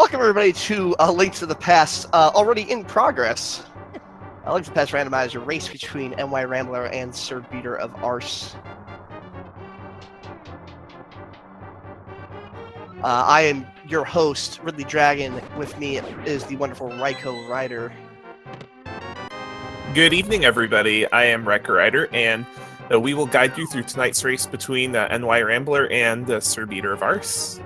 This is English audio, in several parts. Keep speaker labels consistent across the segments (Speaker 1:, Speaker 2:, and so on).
Speaker 1: Welcome everybody to Links to the Past, already in progress. Links to the Past Randomizer, race between NYRambler and Sir Beater of Arse. I am your host, Ridley Dragon. With me is the wonderful Ryko Rider.
Speaker 2: Good evening, everybody. I am Ryko Rider, and we will guide you through tonight's race between NYRambler and Sir Beater of Arse.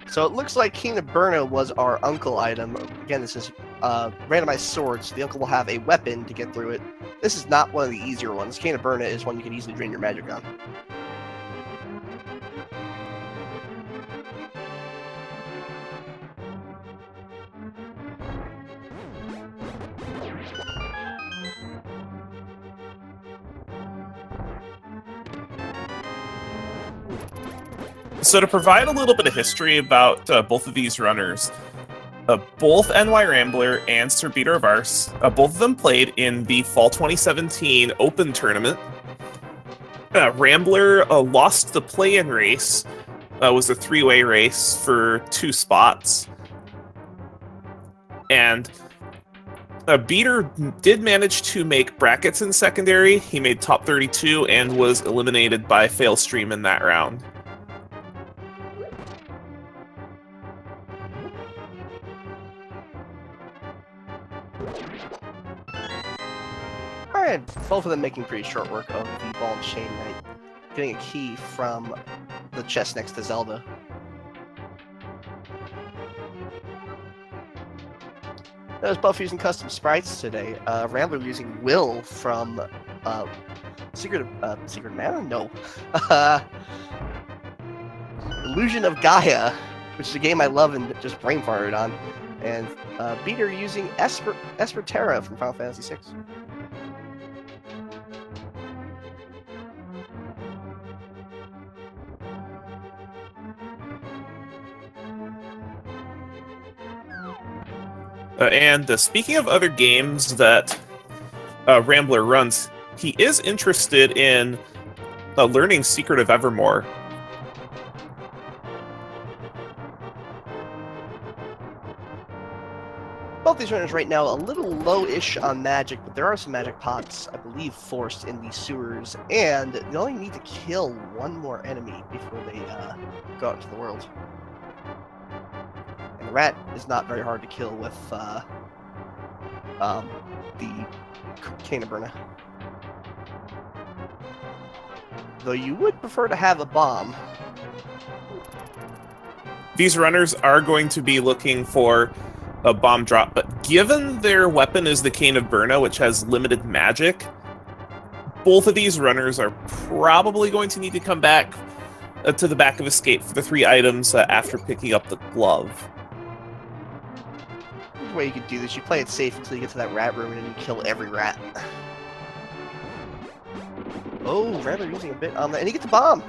Speaker 1: So it looks like King of Burna was our uncle item. Again, this is randomized swords. The uncle will have a weapon to get through it. This is not one of the easier ones. King of Burna is one you can easily drain your magic on.
Speaker 2: So to provide a little bit of history about both of these runners, both NYRambler and Sir Beater of Arse, both of them played in the Fall 2017 Open Tournament. Rambler lost the play-in race. Was a three-way race for 2 spots. And Beater did manage to make brackets in secondary. He made top 32 and was eliminated by Failstream in that round.
Speaker 1: Alright, both of them making pretty short work of the Ball and Chain Knight. Getting a key from the chest next to Zelda. Those both using custom sprites today. Rambler using Will from Secret Mana? No. Illusion of Gaia, which is a game I love and just brain farted on. And Beater using Esperterra from Final Fantasy VI.
Speaker 2: And speaking of other games that Rambler runs, he is interested in learning Secret of Evermore.
Speaker 1: Both these runners right now a little low-ish on magic, but there are some magic pots, I believe, forced in these sewers, and they only need to kill one more enemy before they go out into the world. And the rat is not very hard to kill with the King of Burna. Though you would prefer to have a bomb.
Speaker 2: These runners are going to be looking for a bomb drop, but given their weapon is the Cane of Burna, which has limited magic, both of these runners are probably going to need to come back to the back of Escape for the 3 items after picking up the glove.
Speaker 1: The way you could do this, you play it safe until you get to that rat room and then you kill every rat. Oh, Rambler using a bit on that, and he gets a bomb!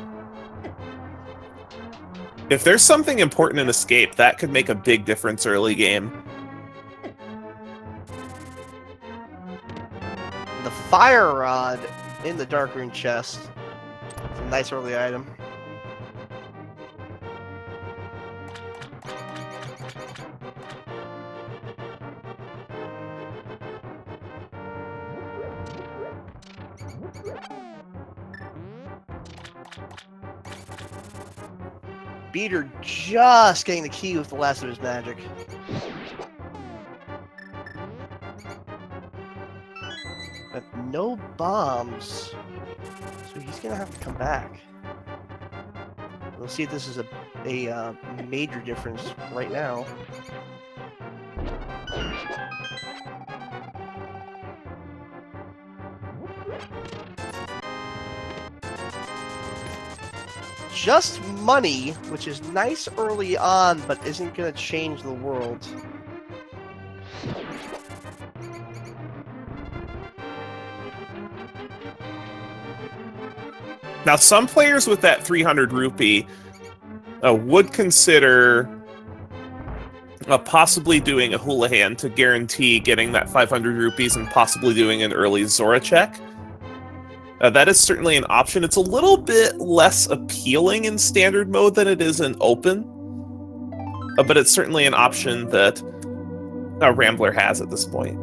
Speaker 2: If there's something important in Escape, that could make a big difference early game.
Speaker 1: The Fire Rod in the Dark Rune chest. It's a nice early item. Beater just getting the key with the last of his magic. But no bombs, so he's gonna have to come back. We'll see if this is a major difference right now. Just money, which is nice early on, but isn't going to change the world.
Speaker 2: Now, some players with that 300 rupee would consider possibly doing a Houlihan to guarantee getting that 500 rupees and possibly doing an early Zora check. That is certainly an option. It's a little bit less appealing in standard mode than it is in open. but it's certainly an option that a Rambler has at this point.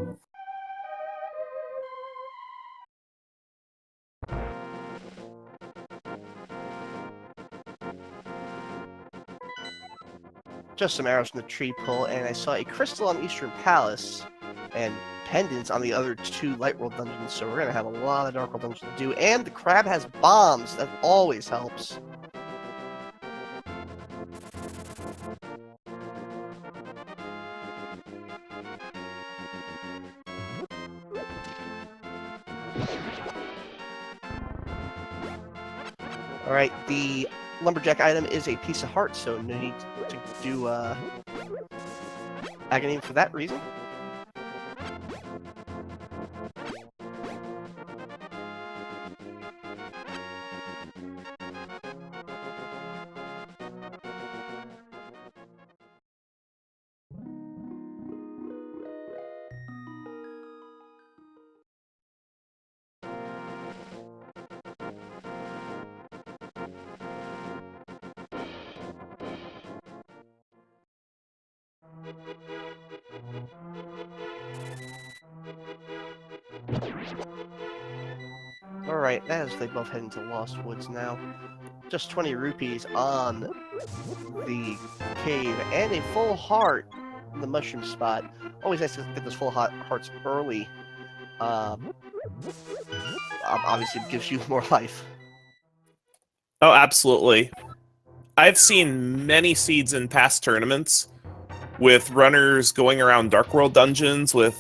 Speaker 1: Just some arrows from the tree pull, and I saw a crystal on Eastern Palace and pendants on the other 2 Light World dungeons, so we're going to have a lot of Dark World dungeons to do. And the crab has bombs. That always helps. Alright, the lumberjack item is a piece of heart, so no need to do agony for that reason. Alright, as they both head into Lost Woods now. Just 20 rupees on the cave, and a full heart in the mushroom spot. Always nice to get those full hearts early. Obviously, it gives you more life.
Speaker 2: Oh, absolutely. I've seen many seeds in past tournaments with runners going around Dark World dungeons with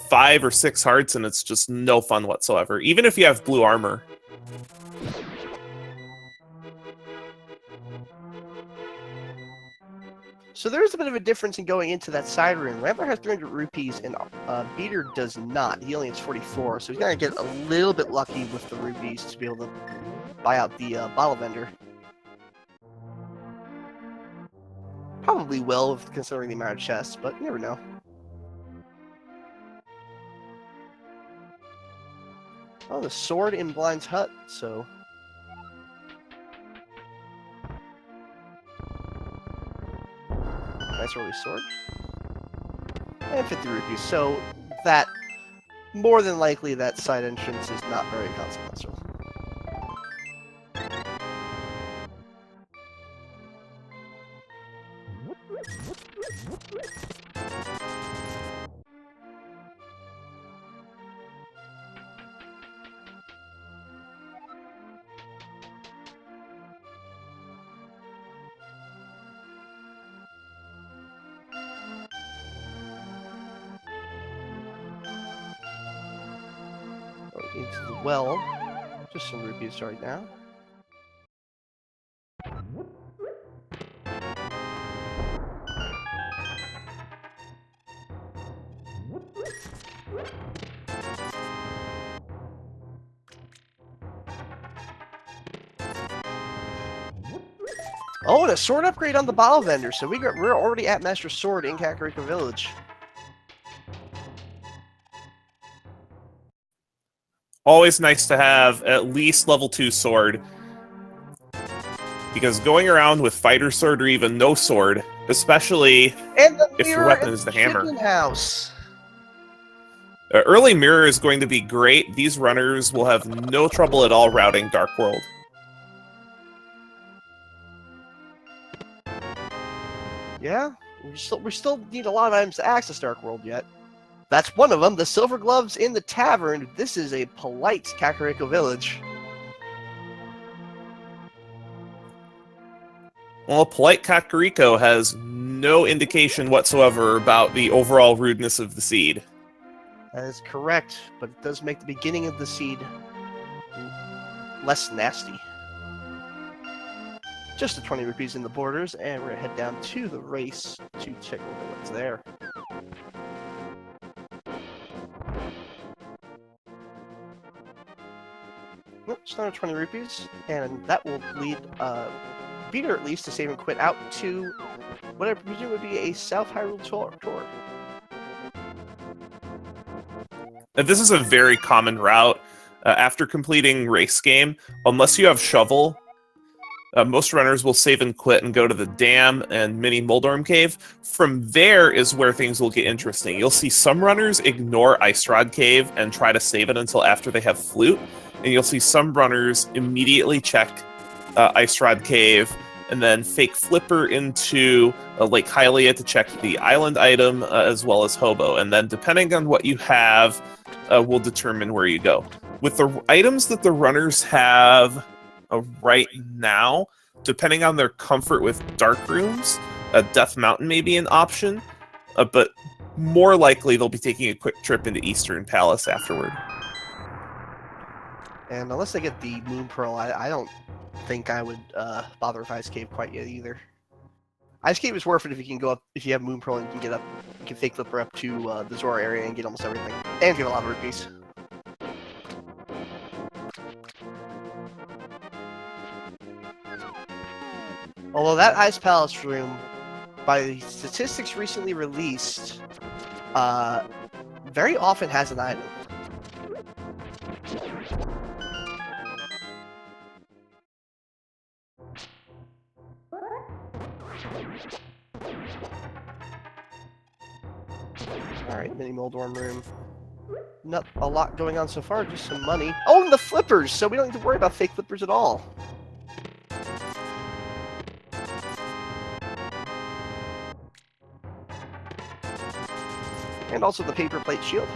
Speaker 2: 5 or 6 hearts, and it's just no fun whatsoever, even if you have blue armor.
Speaker 1: So there's a bit of a difference in going into that side room. Rambler has 300 rupees, and Beater does not. He only has 44, so he's going to get a little bit lucky with the rupees to be able to buy out the bottle vendor. Probably will, considering the amount of chests, but you never know. Oh, the sword in Blind's hut, so... Nice early sword. And 50 rupees, so that... More than likely, that side entrance is not very consequential. Into the well. Just some rupees right now. Oh, and a sword upgrade on the bottle vendor. So we're already at Master Sword in Kakariko Village.
Speaker 2: Always nice to have at least level 2 sword, because going around with fighter sword or even no sword, especially if your weapon is the hammer.
Speaker 1: House.
Speaker 2: Early mirror is going to be great. These runners will have no trouble at all routing Dark World.
Speaker 1: Yeah, we still need a lot of items to access Dark World yet. That's one of them, the silver gloves in the tavern. This is a polite Kakariko Village.
Speaker 2: Well, polite Kakariko has no indication whatsoever about the overall rudeness of the seed.
Speaker 1: That is correct, but it does make the beginning of the seed less nasty. Just the 20 rupees in the borders, and we're going to head down to the race to check over what's there. Nope, just another 20 rupees, and that will lead Beater at least to save and quit out to what I presume would be a South Hyrule tour.
Speaker 2: This is a very common route. After completing race game, unless you have shovel, Most runners will save and quit and go to the dam and mini Moldorm Cave. From there is where things will get interesting. You'll see some runners ignore Ice Rod Cave and try to save it until after they have Flute, and you'll see some runners immediately check Ice Rod Cave and then fake Flipper into Lake Hylia to check the island item as well as Hobo. And then depending on what you have, will determine where you go. With the items that the runners have right now, depending on their comfort with dark rooms, Death Mountain may be an option, but more likely they'll be taking a quick trip into Eastern Palace afterward.
Speaker 1: And unless they get the Moon Pearl, I don't think I would bother with Ice Cave quite yet either. Ice Cave is worth it if you can go up, if you have Moon Pearl and you can get up, you can fake Flipper up to the Zora area and get almost everything. And get a lot of rupees. Although that Ice Palace room, by the statistics recently released, very often has an item. Alright, mini Moldorm room. Not a lot going on so far, just some money. Oh, and the flippers! So we don't need to worry about fake flippers at all. And also the paper plate shield.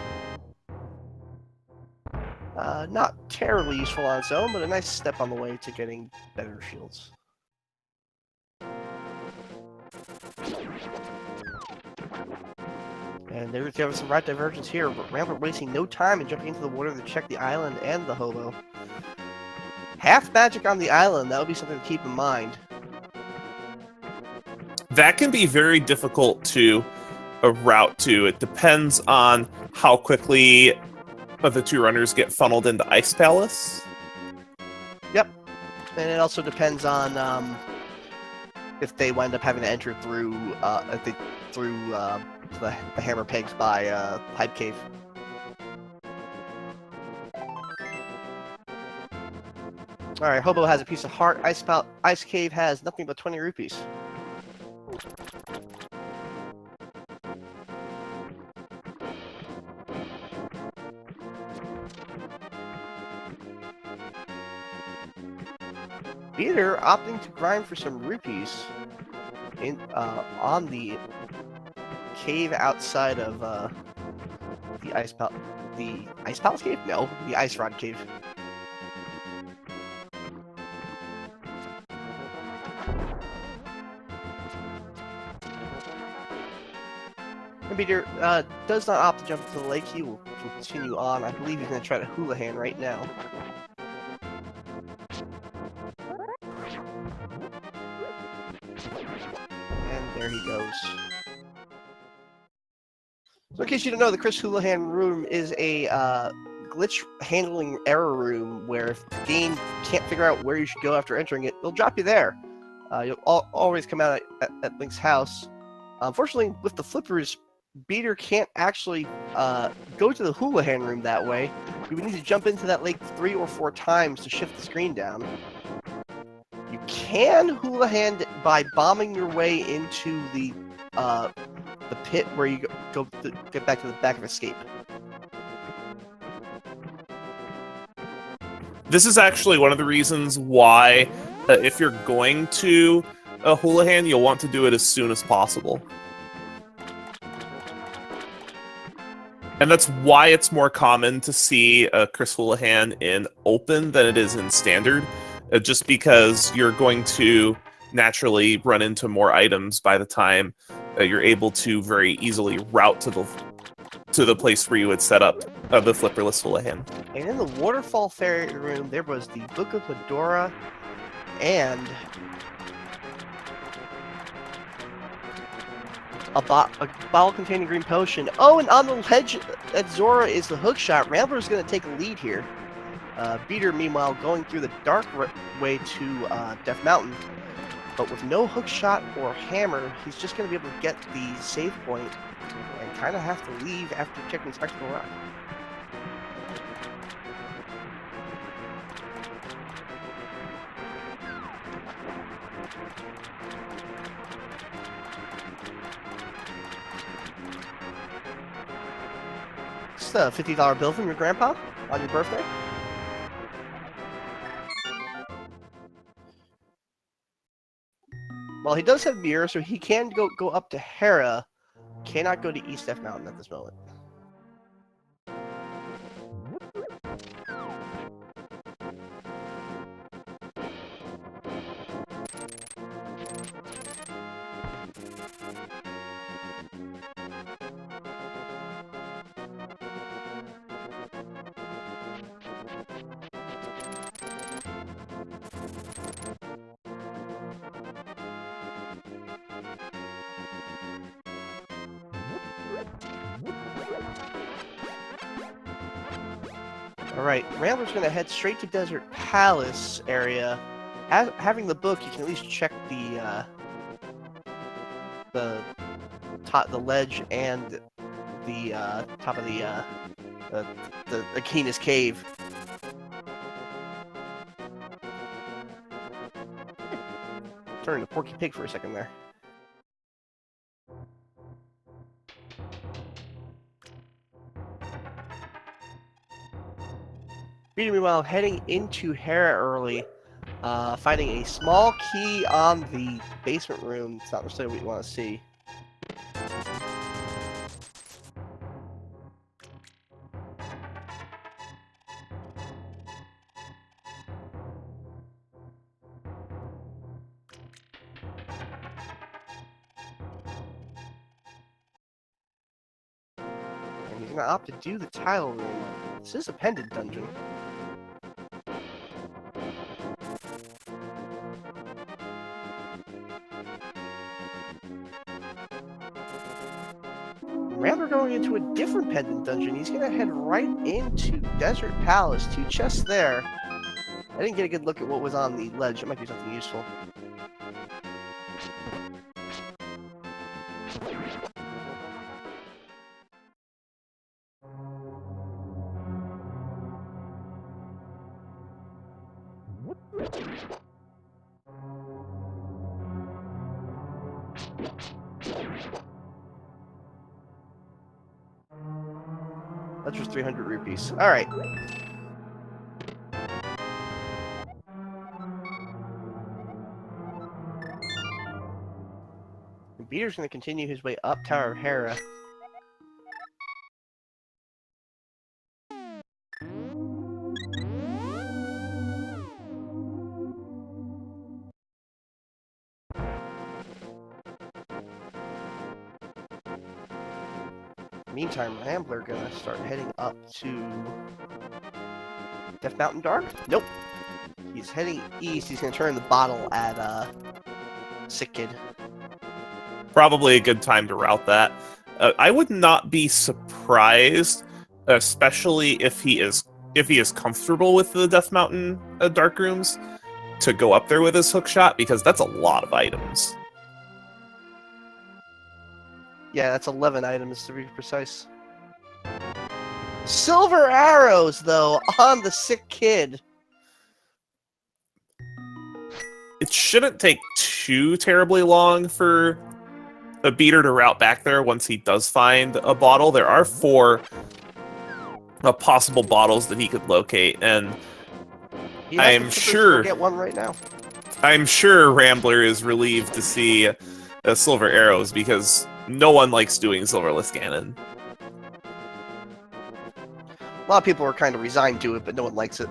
Speaker 1: Not terribly useful on its own, but a nice step on the way to getting better shields. And there we have some right divergence here, but Rambler wasting no time in jumping into the water to check the island and the Hobo. Half magic on the island, that would be something to keep in mind.
Speaker 2: That can be very difficult to route to. It depends on how quickly the two runners get funneled into Ice Palace.
Speaker 1: Yep. And it also depends on if they wind up having to enter through the hammer pegs by Pipe Cave. Alright, Hobo has a piece of heart. Ice Cave has nothing but 20 rupees. Peter opting to grind for some rupees on the cave outside of the Ice Palace Cave? No, the Ice Rod Cave. And Peter does not opt to jump into the lake. He will continue on. I believe he's going to try to hula hand right now. And there he goes. So in case you don't know, the Chris Houlihan room is a glitch handling error room where if the game can't figure out where you should go after entering it, they'll drop you there. You'll always come out at Link's house. Unfortunately, with the flippers, Beater can't actually go to the Houlihan room that way. You would need to jump into that lake 3 or 4 times to shift the screen down. You can Houlihan by bombing your way into the pit where you go to get back to the back of Escape.
Speaker 2: This is actually one of the reasons why, if you're going to Houlihan, you'll want to do it as soon as possible. And that's why it's more common to see Chris Houlihan in open than it is in standard, just because you're going to naturally run into more items by the time you're able to very easily route to the place where you would set up the flipperless Houlihan.
Speaker 1: And in the Waterfall Fairy room, there was the Book of Medora and a bottle containing green potion. Oh, and on the ledge at Zora is the hookshot. Rambler's going to take a lead here. Beater, meanwhile, going through the dark way to Death Mountain. But with no hookshot or hammer, he's just going to be able to get the save point and kind of have to leave after checking Spectacle Rock. just a $50 bill from your grandpa on your birthday? Well, he does have mirror, so he can go up to Hera. Cannot go to East F Mountain at this moment. Alright, Rambler's gonna head straight to Desert Palace area. Having the book, you can at least check the ledge and the top of the Aquinas Cave. Turning to Porky Pig for a second there. Meanwhile, heading into Hera early, finding a small key on the basement room. It's not necessarily what you want to see. And he's going to opt to do the tile room. This is a pendant dungeon. Rambler going into a different pendant dungeon. He's going to head right into Desert Palace. 2 chests there. I didn't get a good look at what was on the ledge. It might be something useful. That's just 300 rupees. All right. And Beater's going to continue his way up Tower of Hera. Meantime, Rambler gonna start heading up to Death Mountain Dark? Nope. He's heading east. He's gonna turn the bottle at Sick Kid.
Speaker 2: Probably a good time to route that. I would not be surprised, especially if he is comfortable with the Death Mountain Dark Rooms, to go up there with his hookshot, because that's a lot of items.
Speaker 1: Yeah, that's 11 items to be precise. Silver arrows, though, on the Sick Kid.
Speaker 2: It shouldn't take too terribly long for a Beater to route back there once he does find a bottle. There are 4 possible bottles that he could locate, and I'm sure
Speaker 1: get one right now.
Speaker 2: I'm sure Rambler is relieved to see silver arrows, because no one likes doing silverless cannon.
Speaker 1: A lot of people are kind of resigned to it, but no one likes it.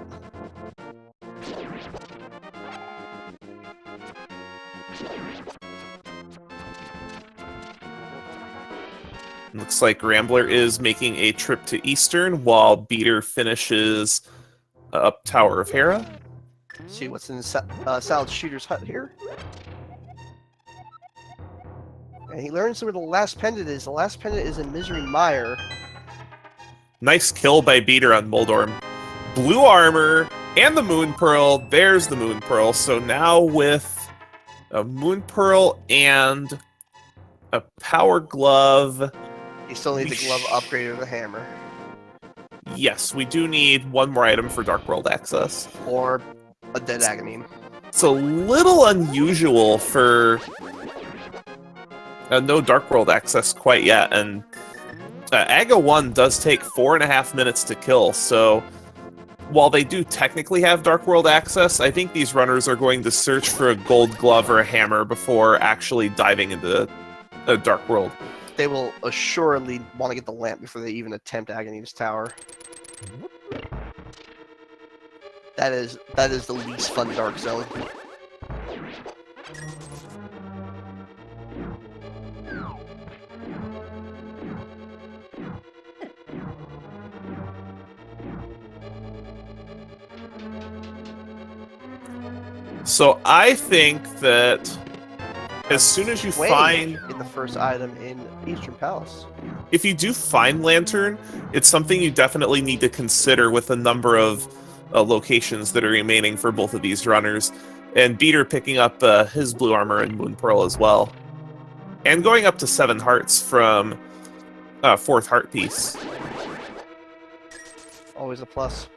Speaker 2: Looks like Rambler is making a trip to Eastern while Beater finishes up Tower of Hera.
Speaker 1: See what's in the Salad Shooter's hut here. And he learns where the last pendant is. The last pendant is in Misery Mire.
Speaker 2: Nice kill by Beater on Moldorm. Blue armor and the Moon Pearl. There's the Moon Pearl. So now with a Moon Pearl and a Power Glove.
Speaker 1: He still needs a glove upgrade of the hammer.
Speaker 2: Yes, we do need one more item for Dark World access.
Speaker 1: Or a Dead Agony.
Speaker 2: It's a little unusual for no Dark World access quite yet, and Aga 1 does take 4.5 minutes to kill, so while they do technically have Dark World access, I think these runners are going to search for a gold glove or a hammer before actually diving into a Dark World.
Speaker 1: They will assuredly want to get the lamp before they even attempt Agony's Tower. That is the least fun Dark Zone.
Speaker 2: So I think that as soon as you find
Speaker 1: in the first item in Eastern Palace,
Speaker 2: if you do find Lantern, it's something you definitely need to consider with a number of locations that are remaining for both of these runners, and Beater picking up his blue armor and Moon Pearl as well, and going up to 7 hearts from 4th heart piece.
Speaker 1: Always a plus.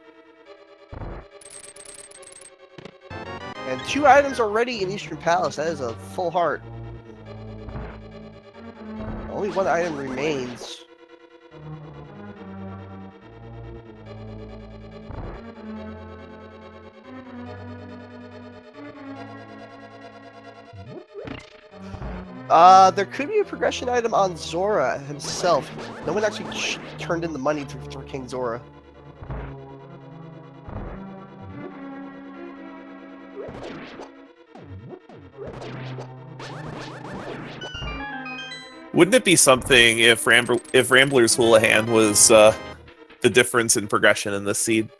Speaker 1: And 2 items already in Eastern Palace. That is a full heart. Only 1 item remains. There could be a progression item on Zora himself. No one actually turned in the money for King Zora.
Speaker 2: Wouldn't it be something if Rambler's Houlihan was the difference in progression in this seed?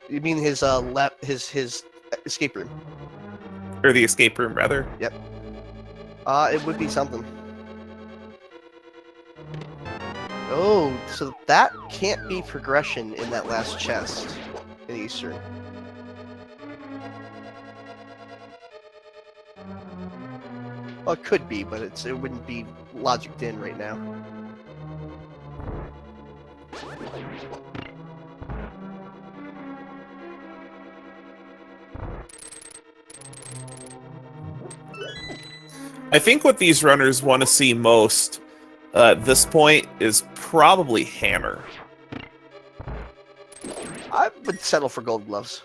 Speaker 1: You mean his his escape room?
Speaker 2: Or the escape room, rather?
Speaker 1: Yep. It would be something. Oh, so that can't be progression in that last chest in Eastern. Well, it could be, but it wouldn't be logicked in right now.
Speaker 2: I think what these runners want to see most at this point is probably Hammer.
Speaker 1: I would settle for Gold Gloves.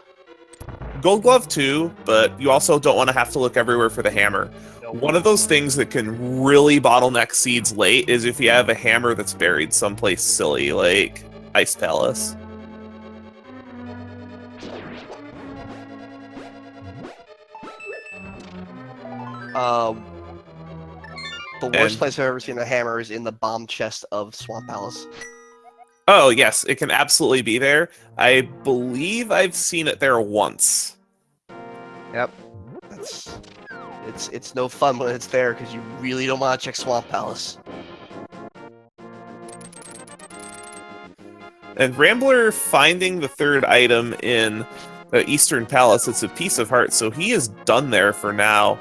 Speaker 2: Gold Glove too, but you also don't want to have to look everywhere for the Hammer.
Speaker 1: Nope.
Speaker 2: One of those things that can really bottleneck seeds late is if you have a Hammer that's buried someplace silly, like Ice Palace.
Speaker 1: The worst place I've ever seen a hammer is in the bomb chest of Swamp Palace.
Speaker 2: Oh, yes, it can absolutely be there. I believe I've seen it there once.
Speaker 1: Yep. It's no fun when it's there, because you really don't want to check Swamp Palace.
Speaker 2: And Rambler finding the 3rd item in Eastern Palace, it's a piece of heart, so he is done there for now.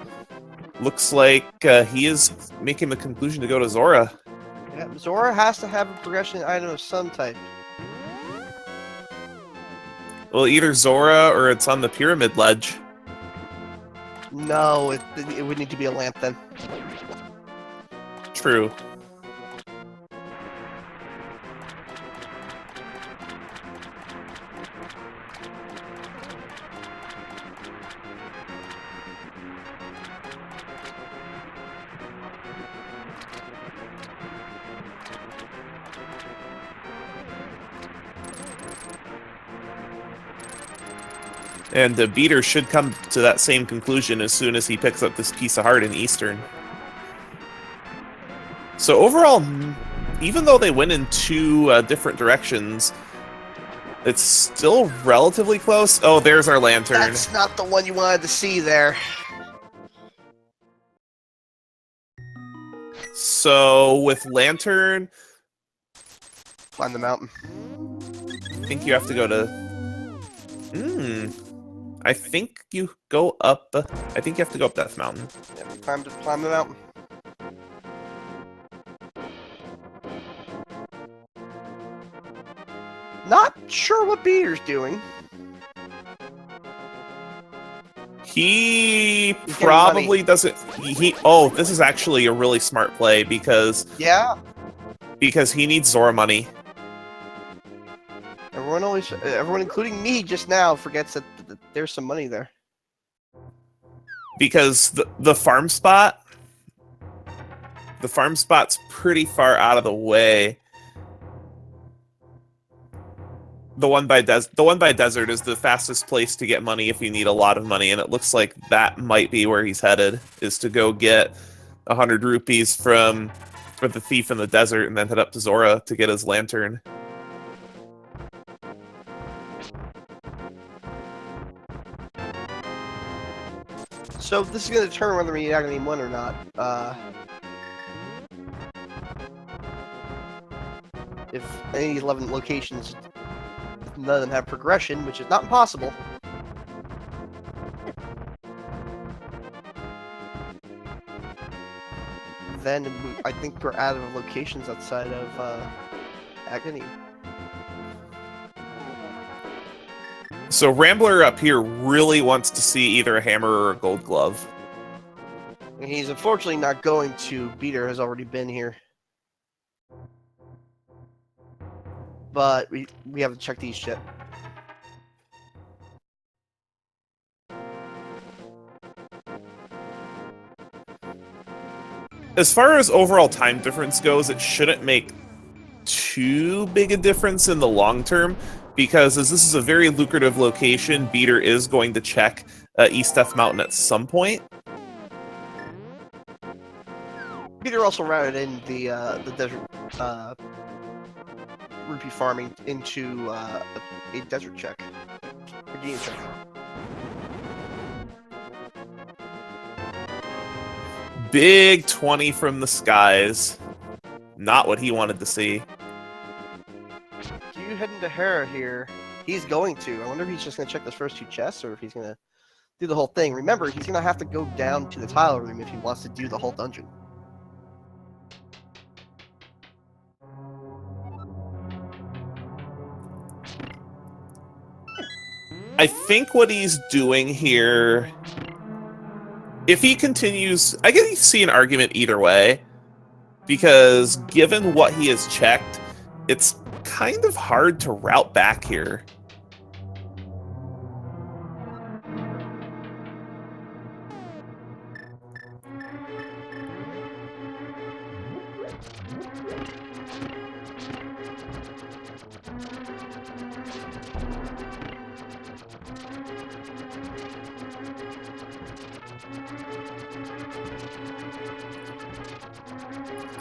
Speaker 2: Looks like he is making the conclusion to go to Zora.
Speaker 1: Yeah, Zora has to have a progression item of some type.
Speaker 2: Well, either Zora or it's on the pyramid ledge.
Speaker 1: No, it would need to be a lamp then.
Speaker 2: True. And the Beater should come to that same conclusion as soon as he picks up this piece of heart in Eastern. So overall, even though they went in 2 different directions, it's still relatively close. Oh, there's our lantern.
Speaker 1: That's not the one you wanted to see there.
Speaker 2: So with lantern,
Speaker 1: Climb the mountain.
Speaker 2: I think you have to go to... I think you go up... I think you have to go up Death Mountain.
Speaker 1: Yeah, climb the mountain. Not sure what Beater's doing.
Speaker 2: He probably doesn't... Oh, this is actually a really smart play because...
Speaker 1: Yeah.
Speaker 2: Because he needs Zora money.
Speaker 1: Everyone, including me, just now forgets that there's some money there.
Speaker 2: Because the farm spot's pretty far out of the way. The one by desert is the fastest place to get money if you need a lot of money, and it looks like that might be where he's headed, is to go get 100 rupees for the thief in the desert and then head up to Zora to get his lantern.
Speaker 1: So this is going to determine whether we need Agony 1 or not. If any 11 locations, none of them have progression, which is not impossible. Then I think we're out of locations outside of Agony.
Speaker 2: So Rambler up here really wants to see either a hammer or a gold glove.
Speaker 1: And he's unfortunately not going to. Beater has already been here. But we haven't checked these yet.
Speaker 2: As far as overall time difference goes, it shouldn't make too big a difference in the long term, because as this is a very lucrative location, Beater is going to check East Death Mountain at some point.
Speaker 1: Beater also routed in the desert rupee farming into a desert check. A game check.
Speaker 2: Big 20 from the skies. Not what he wanted to see.
Speaker 1: Do you head into Hera here? He's going to. I wonder if he's just going to check those first two chests, or if he's going to do the whole thing. Remember, he's going to have to go down to the tile room if he wants to do the whole dungeon.
Speaker 2: I think what he's doing here, if he continues, I can see an argument either way, because given what he has checked, it's kind of hard to route back here.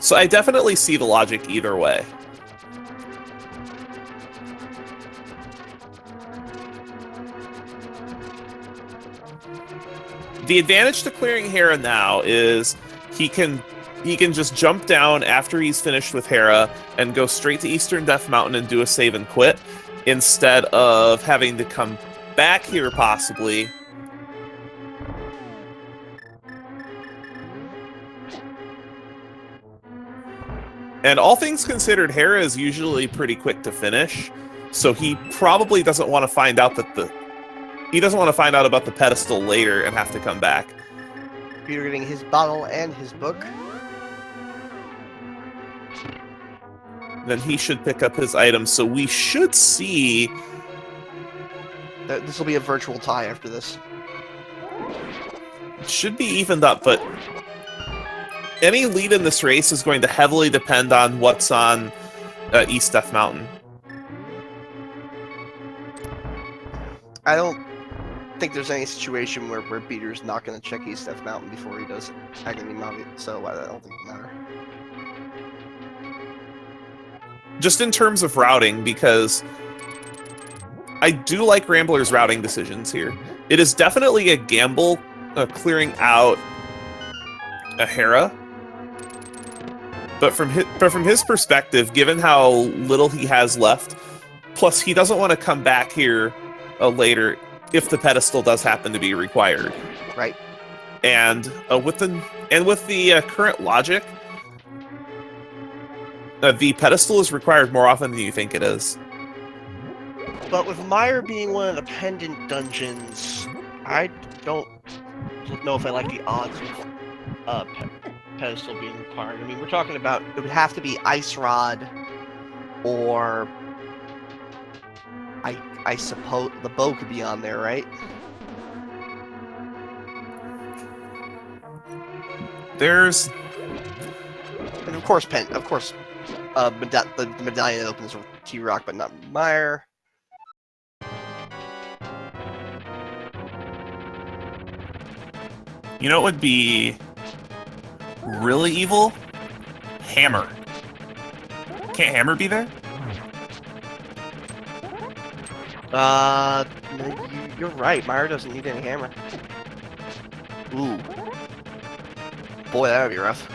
Speaker 2: So I definitely see the logic either way. The advantage to clearing Hera now is he can just jump down after he's finished with Hera and go straight to Eastern Death Mountain and do a save and quit, instead of having to come back here possibly. And all things considered, Hera is usually pretty quick to finish, so he probably doesn't want to find out about the pedestal later and have to come back.
Speaker 1: Peter getting his bottle and his book.
Speaker 2: Then he should pick up his items, so we should see...
Speaker 1: This will be a virtual tie after this.
Speaker 2: It should be evened up, but any lead in this race is going to heavily depend on what's on East Death Mountain.
Speaker 1: I don't think there's any situation where Beater's not going to check East Death Mountain before he does Agony Mountain, so I don't think it matters.
Speaker 2: Just in terms of routing, because I do like Rambler's routing decisions here. It is definitely a gamble clearing out a Hera. But from his perspective, given how little he has left, plus he doesn't want to come back here later if the pedestal does happen to be required.
Speaker 1: Right.
Speaker 2: And with the current logic, the pedestal is required more often than you think it is.
Speaker 1: But with Meyer being one of the pendant dungeons, I don't know if I like the odds with pedestal being required. I mean, we're talking about it would have to be Ice Rod, or I suppose the bow could be on there, right?
Speaker 2: There's,
Speaker 1: and of course, the medallion opens with T-Rock, but not Meyer.
Speaker 2: you know, what would be really evil? Hammer. Can't Hammer be there?
Speaker 1: You're right. Meyer doesn't need any hammer. Ooh. Boy, that would be rough.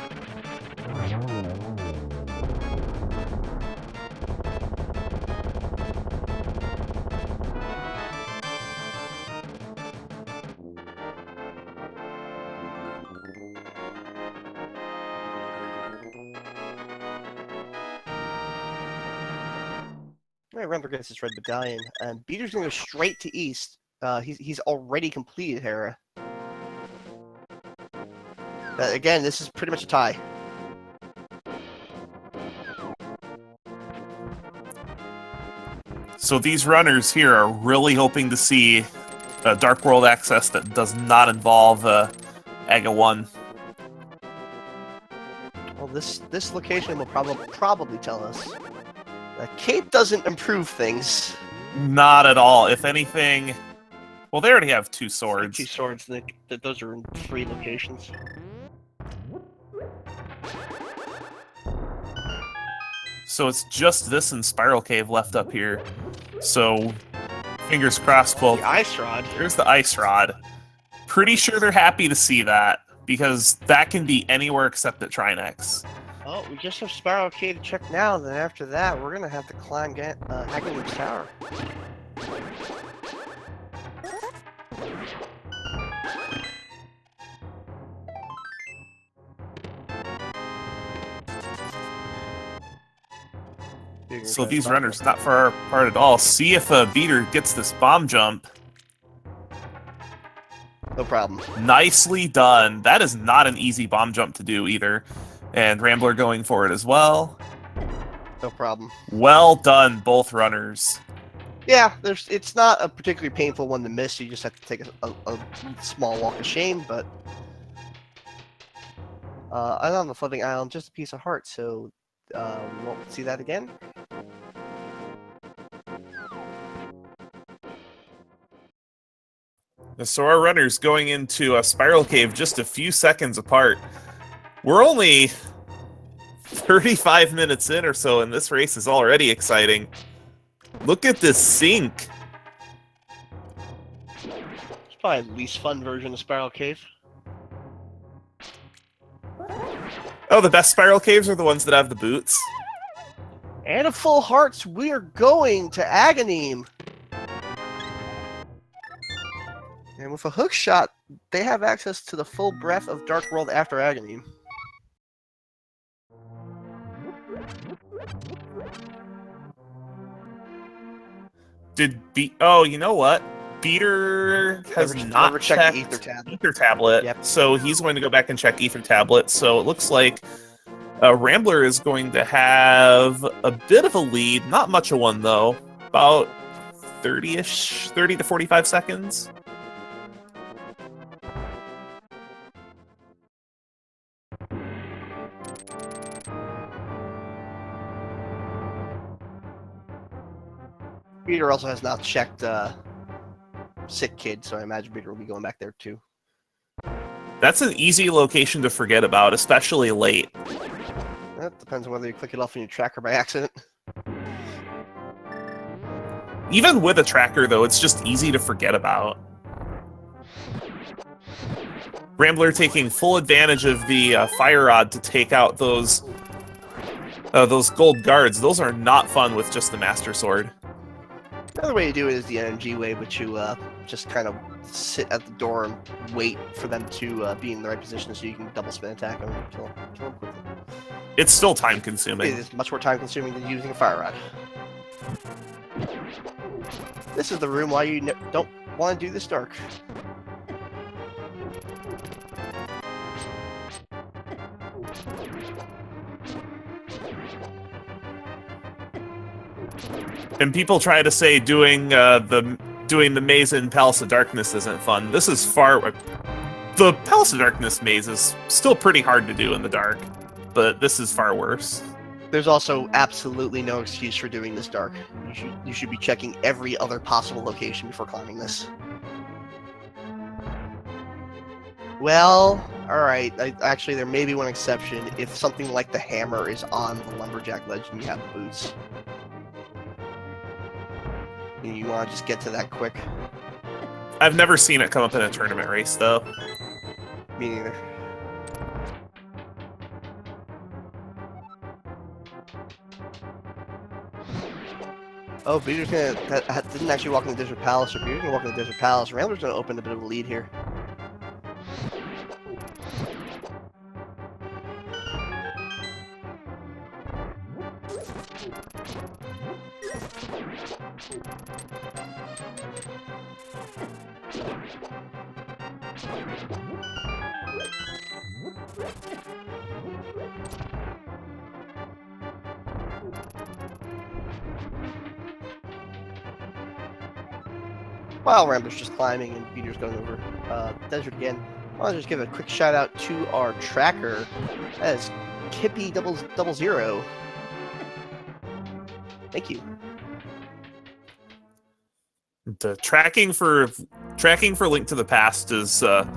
Speaker 1: NYRambler gets his red medallion, and Beater's gonna go straight to East. He's already completed Hera. Again, this is pretty much a tie.
Speaker 2: So these runners here are really hoping to see a Dark World access that does not involve Aga 1.
Speaker 1: Well, this location will probably tell us. Cape doesn't improve things.
Speaker 2: Not at all. If anything, well, they already have 2 swords.
Speaker 1: 2 swords. Those are in 3 locations.
Speaker 2: So it's just this and Spiral Cave left up here. So fingers crossed. Well,
Speaker 1: the Ice Rod.
Speaker 2: There's the Ice Rod. Pretty sure they're happy to see that, because that can be anywhere except at Trinex.
Speaker 1: Oh, we just have Spiral Cave to check now. Then after that, we're gonna have to climb Hagen's Tower.
Speaker 2: So these runners not far apart at all. See if a Beater gets this bomb jump.
Speaker 1: No problem.
Speaker 2: Nicely done. That is not an easy bomb jump to do either. And Rambler going for it as well.
Speaker 1: No problem.
Speaker 2: Well done, both runners.
Speaker 1: Yeah, it's not a particularly painful one to miss. You just have to take a small walk of shame, but and on the floating island, just a piece of heart. So we won't see that again.
Speaker 2: So our runners going into a Spiral Cave just a few seconds apart. We're only 35 minutes in or so, and this race is already exciting. Look at this sink.
Speaker 1: It's probably the least fun version of Spiral Cave.
Speaker 2: Oh, the best Spiral Caves are the ones that have the boots.
Speaker 1: And of full hearts, we are going to Aghanim. And with a hook shot, they have access to the full breadth of Dark World after Aghanim.
Speaker 2: Oh, you know what? Beater has not checked Ether Tablet,
Speaker 1: yep.
Speaker 2: So he's going to go back and check Ether Tablet. So it looks like Rambler is going to have a bit of a lead. Not much of one, though. About 30-ish, 30 to 45 seconds.
Speaker 1: Beater also has not checked Sick Kid, so I imagine Beater will be going back there too.
Speaker 2: That's an easy location to forget about, especially late.
Speaker 1: That depends on whether you click it off in your tracker by accident.
Speaker 2: Even with a tracker, though, it's just easy to forget about. Rambler taking full advantage of the fire rod to take out those gold guards. Those are not fun with just the Master Sword.
Speaker 1: Another way to do it is the NMG way, which you just kind of sit at the door and wait for them to be in the right position so you can double spin attack them and kill them quickly.
Speaker 2: It's still time consuming.
Speaker 1: It is much more time consuming than using a fire rod. This is the room why you don't want to do this dark.
Speaker 2: And people try to say doing the maze in Palace of Darkness isn't fun. This is far. The Palace of Darkness maze is still pretty hard to do in the dark, but this is far worse.
Speaker 1: There's also absolutely no excuse for doing this dark. You should be checking every other possible location before climbing this. Well, alright, actually there may be one exception if something like the hammer is on the lumberjack ledge and you have the boots. You want to just get to that quick.
Speaker 2: I've never seen it come up in a tournament race, though.
Speaker 1: Me neither. Oh, Peter's gonna... That didn't actually walk in the Desert Palace, or Peter's gonna walk in the Desert Palace. Rambler's gonna open a bit of a lead here. While Rambler's just climbing and Peter's going over the desert again, I want to just give a quick shout out to our tracker. That is Kippy00. Thank you.
Speaker 2: The tracking for Link to the Past is a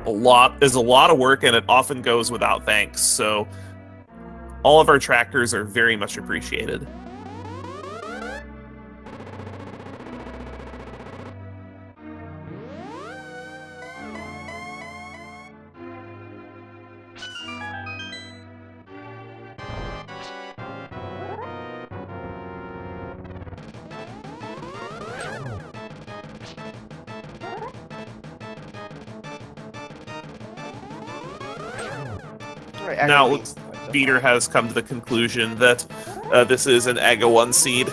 Speaker 2: lot of work, and it often goes without thanks. So all of our trackers are very much appreciated. Now, Peter has come to the conclusion that this is an AGA 1 seed.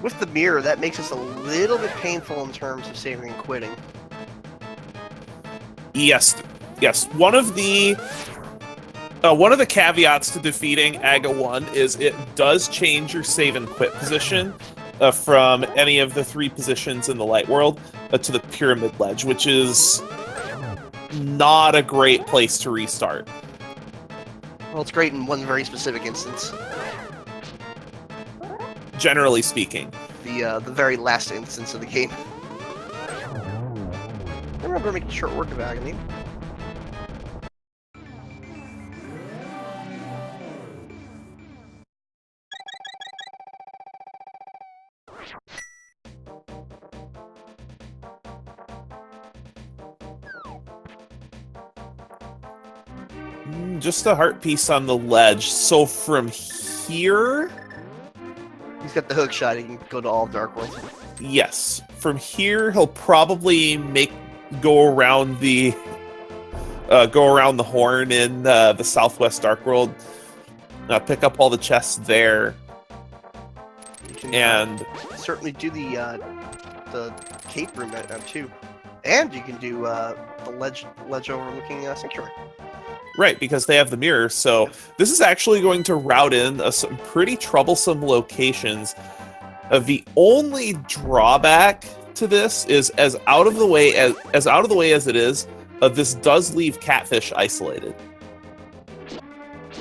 Speaker 1: With the mirror, that makes us a little bit painful in terms of saving and quitting.
Speaker 2: Yes. One of the caveats to defeating AGA 1 is it does change your save and quit position from any of the 3 positions in the light world to the pyramid ledge, which is not a great place to restart.
Speaker 1: Well, it's great in one very specific instance.
Speaker 2: Generally speaking.
Speaker 1: The very last instance of the game. I remember making short work of agony.
Speaker 2: Just a heart piece on the ledge. So from here...
Speaker 1: He's got the hook shot, he can go to all Dark Worlds.
Speaker 2: Yes. From here, he'll probably go around the horn in the Southwest Dark World. Pick up all the chests there. And
Speaker 1: certainly do the cape room too. And you can do the ledge overlooking Sanctuary.
Speaker 2: Right, because they have the mirror, so this is actually going to route in some pretty troublesome locations. The only drawback to this is as out of the way as it is, this does leave Catfish isolated.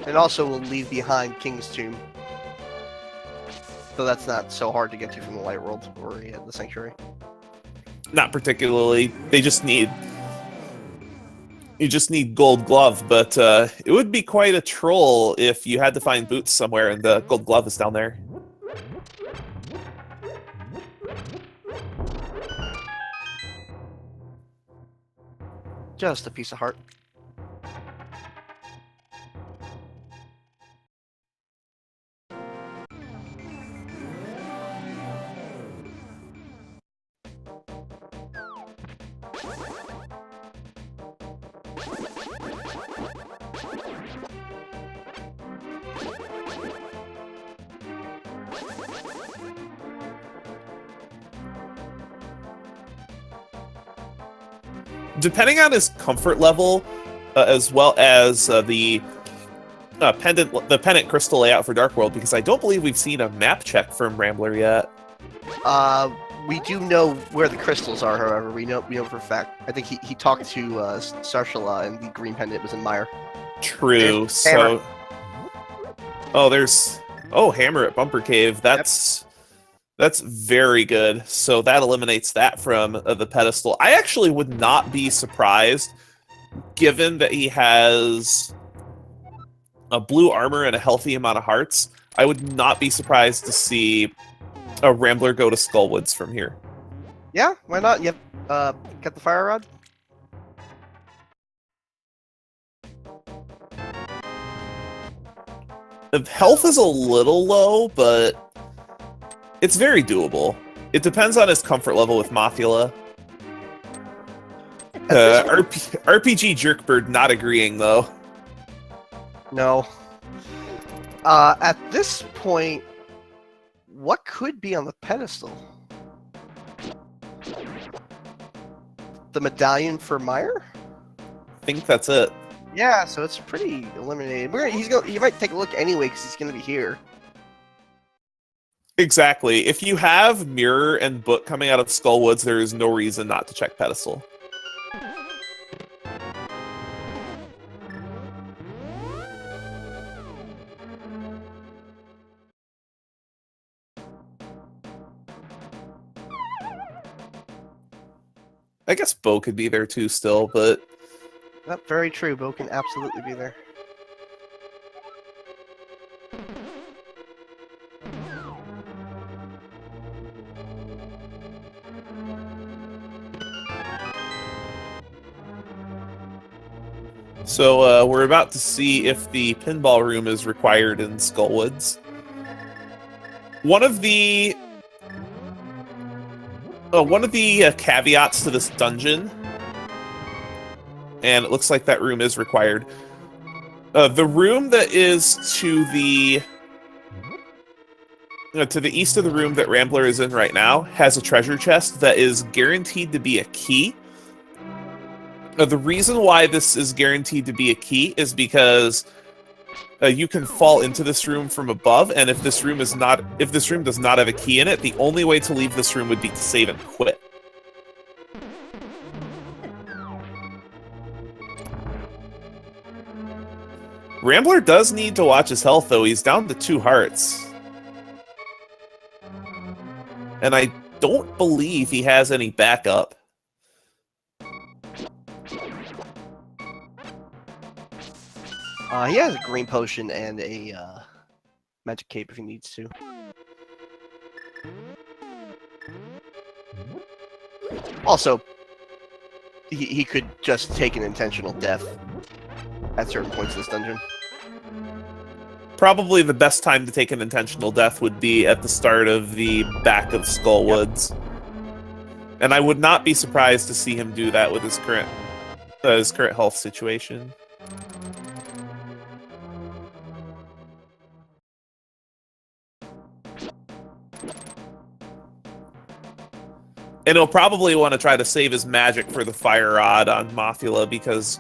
Speaker 1: It also will leave behind King's Tomb. So that's not so hard to get to from the Light World or the Sanctuary.
Speaker 2: Not particularly. You just need Gold Glove, but it would be quite a troll if you had to find boots somewhere and the Gold Glove is down there.
Speaker 1: Just a piece of heart.
Speaker 2: Depending on his comfort level, as well as the the pendant crystal layout for Dark World, because I don't believe we've seen a map check from Rambler yet.
Speaker 1: We do know where the crystals are, however. We know for a fact. I think he talked to Sarshala, and the green pendant was in Mire.
Speaker 2: True. So, there's Hammer at Bumper Cave. That's very good. So that eliminates that from the pedestal. I actually would not be surprised, given that he has a blue armor and a healthy amount of hearts. I would not be surprised to see a Rambler go to Skullwoods from here.
Speaker 1: Yeah, why not? Yep. Got the fire rod.
Speaker 2: The health is a little low, but it's very doable. It depends on his comfort level with Mothula. RPG Jerkbird not agreeing, though.
Speaker 1: No. At this point, what could be on the pedestal? The medallion for Mire?
Speaker 2: I think that's it.
Speaker 1: Yeah, so it's pretty eliminated. He might take a look anyway because he's going to be here.
Speaker 2: Exactly. If you have Mirror and Book coming out of Skullwoods, there is no reason not to check pedestal. I guess Bo could be there too still, but...
Speaker 1: That's very true. Bo can absolutely be there.
Speaker 2: So we're about to see if the pinball room is required in Skullwoods. One of the caveats to this dungeon, and it looks like that room is required. The room that is to the east of the room that Rambler is in right now has a treasure chest that is guaranteed to be a key. The reason why this is guaranteed to be a key is because you can fall into this room from above, and if this room does not have a key in it, the only way to leave this room would be to save and quit. Rambler does need to watch his health, though. He's down to 2 hearts. And I don't believe he has any backup.
Speaker 1: He has a green potion and a magic cape if he needs to. Also, he could just take an intentional death at certain points in this dungeon.
Speaker 2: Probably the best time to take an intentional death would be at the start of the back of Skullwoods. Yep. And I would not be surprised to see him do that with his current health situation. And he'll probably want to try to save his magic for the fire rod on Mothula, because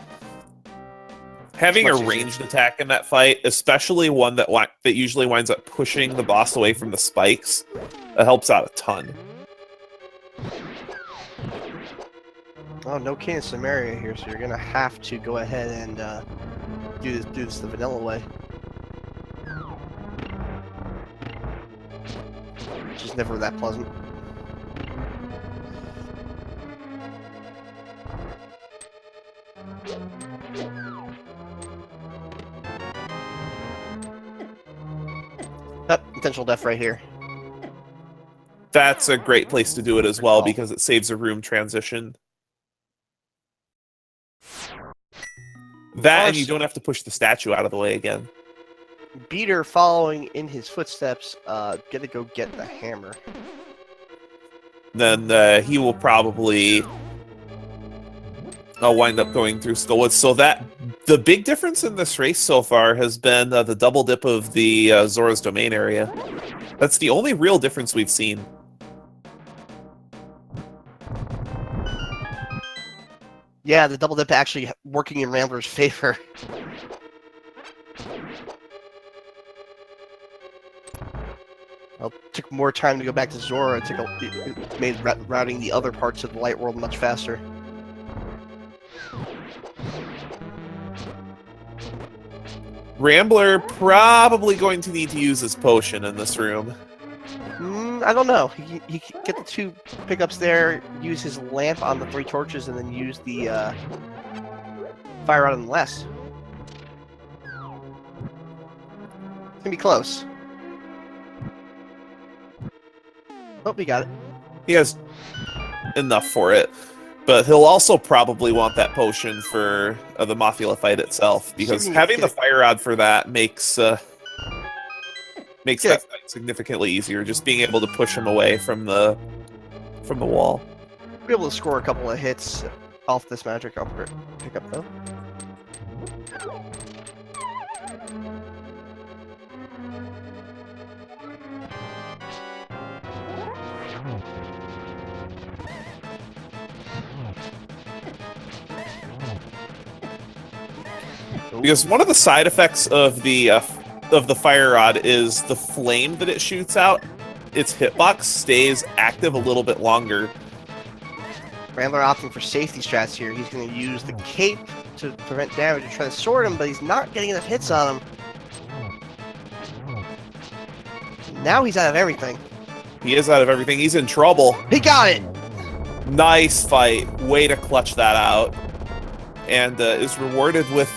Speaker 2: having a ranged attack in that fight, especially one that usually winds up pushing the boss away from the spikes, helps out a ton.
Speaker 1: Oh, no King of Samaria here, so you're gonna have to go ahead and do this the vanilla way. Which is never that pleasant. Intentional death right here.
Speaker 2: That's a great place to do it as well, because it saves a room transition. That, and you don't have to push the statue out of the way again.
Speaker 1: Beater following in his footsteps, gonna go get the hammer.
Speaker 2: Then he will probably wind up going through Skullwoods. So the big difference in this race so far has been the double dip of the Zora's Domain area. That's the only real difference we've seen. Yeah, the double dip actually working in Rambler's favor.
Speaker 1: Well, it took more time to go back to Zora. It made routing the other parts of the light world much faster.
Speaker 2: Rambler probably going to need to use his potion in this room.
Speaker 1: I don't know. He can get the 2 pickups there, use his lamp on the 3 torches, and then use the fire rod on the last. It's gonna be close. Oh, we got it.
Speaker 2: He has enough for it, but he'll also probably want that potion for the Mothula fight itself, because having the fire rod for that makes that fight significantly easier. Just being able to push him away from the wall.
Speaker 1: Be able to score a couple of hits off this magic upgrade pickup though.
Speaker 2: Because one of the side effects of the fire rod is the flame that it shoots out. Its hitbox stays active a little bit longer.
Speaker 1: Rambler opting for safety strats here. He's going to use the cape to prevent damage and try to sword him, but he's not getting enough hits on him. Now he's out of everything.
Speaker 2: He is out of everything. He's in trouble.
Speaker 1: He got it!
Speaker 2: Nice fight. Way to clutch that out. And is rewarded with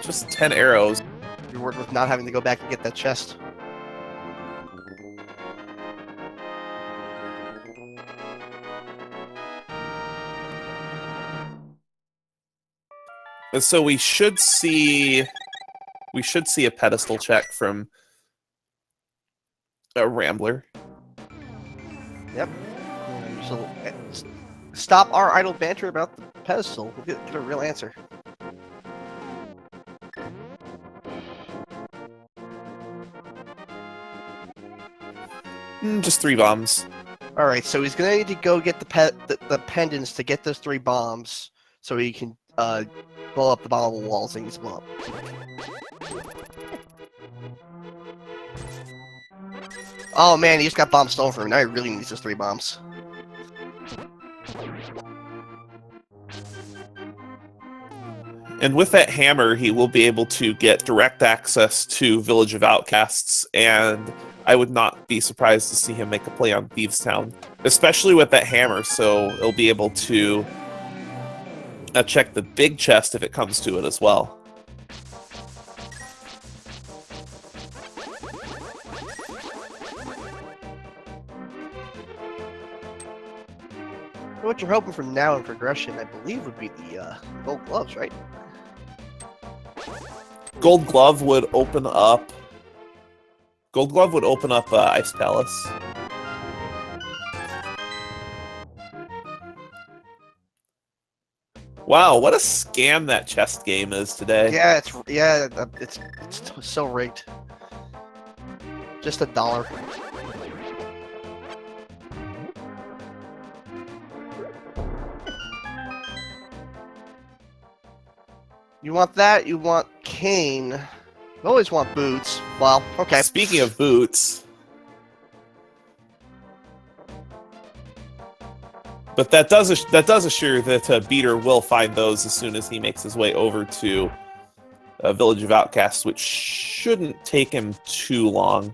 Speaker 2: just 10 arrows.
Speaker 1: Rewarded with not having to go back and get that chest.
Speaker 2: And so we should see a pedestal check from a Rambler.
Speaker 1: Yep. So stop our idle banter about the pedestal. We'll get a real answer.
Speaker 2: Just 3 bombs.
Speaker 1: All right, so he's gonna need to go get the pendants to get those 3 bombs, so he can blow up the bombable walls and he's blow up. Oh man, he just got bombs stolen from him. Now he really needs those 3 bombs.
Speaker 2: And with that hammer, he will be able to get direct access to Village of Outcasts, and I would not be surprised to see him make a play on Thieves Town, especially with that hammer, so he'll be able to check the big chest if it comes to it as well.
Speaker 1: What you're hoping from now in progression, I believe, would be the gold gloves, right?
Speaker 2: Gold Glove would open up Ice Palace. Wow, what a scam that chest game is today.
Speaker 1: Yeah, it's so rigged. Just $1. You want that? You want Kane? You always want boots. Well, okay.
Speaker 2: Speaking of boots, but that does assure that Beater will find those as soon as he makes his way over to Village of Outcasts, which shouldn't take him too long.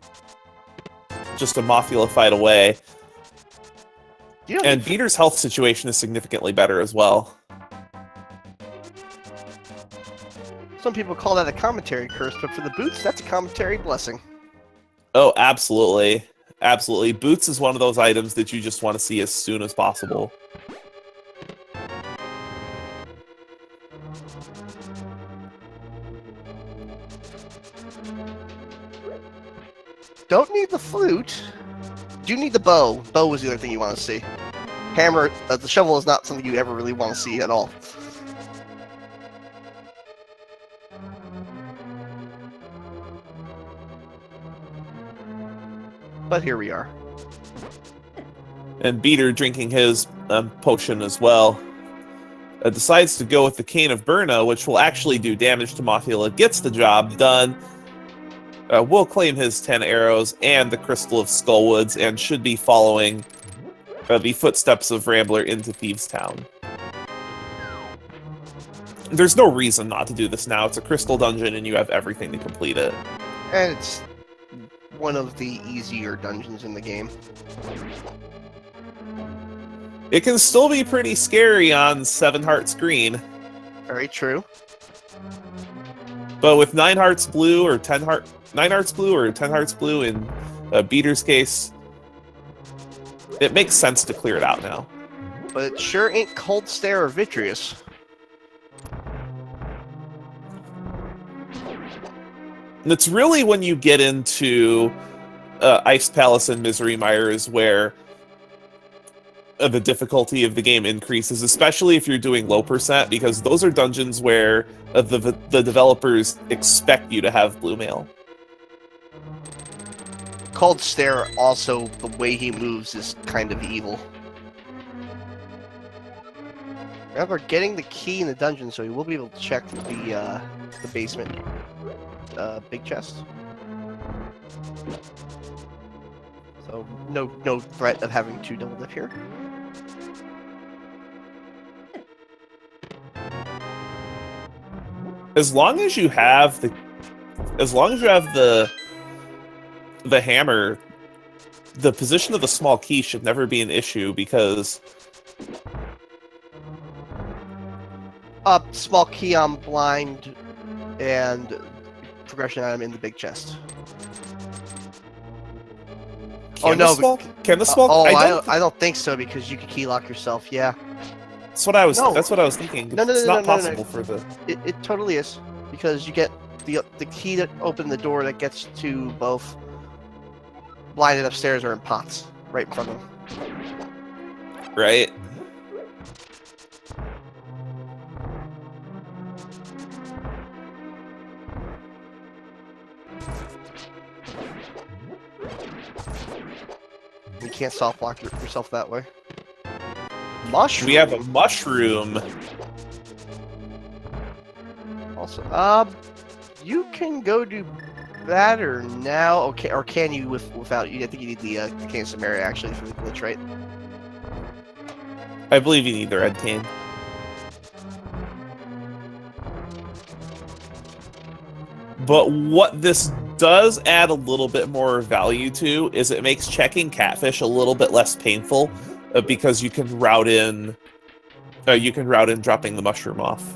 Speaker 2: Just a Mothula fight away. And Beater's health situation is significantly better as well.
Speaker 1: Some people call that a commentary curse, but for the boots, that's a commentary blessing.
Speaker 2: Oh, absolutely. Absolutely. Boots is one of those items that you just want to see as soon as possible.
Speaker 1: Don't need the flute. Do need the bow. Bow is the other thing you want to see. Hammer, the shovel is not something you ever really want to see at all. But here we are.
Speaker 2: And Beater, drinking his potion as well, decides to go with the Cane of Burna, which will actually do damage to Mothula, gets the job done, will claim his 10 arrows and the Crystal of Skullwoods and should be following the footsteps of Rambler into Thieves' Town. There's no reason not to do this now. It's a crystal dungeon and you have everything to complete it.
Speaker 1: And it's one of the easier dungeons in the game.
Speaker 2: It can still be pretty scary on 7 heart screen.
Speaker 1: Very true.
Speaker 2: But with 9 hearts blue or 10 heart 9 hearts blue or 10 hearts blue in Beater's case, it makes sense to clear it out now.
Speaker 1: But it sure ain't Cold Stare or Vitreous.
Speaker 2: And it's really when you get into Ice Palace and Misery Mires where the difficulty of the game increases, especially if you're doing low percent, because those are dungeons where the developers expect you to have blue mail.
Speaker 1: Cold Stare, also, the way he moves is kind of evil. Remember, getting the key in the dungeon, so you will be able to check the basement big chest. So no threat of having to double dip here.
Speaker 2: As long as you have the hammer, the position of the small key should never be an issue because
Speaker 1: small key on blind and progression item in the big chest.
Speaker 2: Can the small
Speaker 1: I don't think so because you can key lock yourself. Yeah.
Speaker 2: That's what I was thinking. It's not possible for the.
Speaker 1: It totally is because you get the key that opened the door that gets to both blinded upstairs or in pots right in front of them.
Speaker 2: Right.
Speaker 1: You can't soft lock yourself that way. Mushroom.
Speaker 2: We have a mushroom.
Speaker 1: Also, you can go do that or now. Okay, or can you without? I think you need the cane of Samaria actually for the glitch, right?
Speaker 2: I believe you need the red cane. But what this does add a little bit more value to is it makes checking catfish a little bit less painful because you can route in dropping the mushroom off.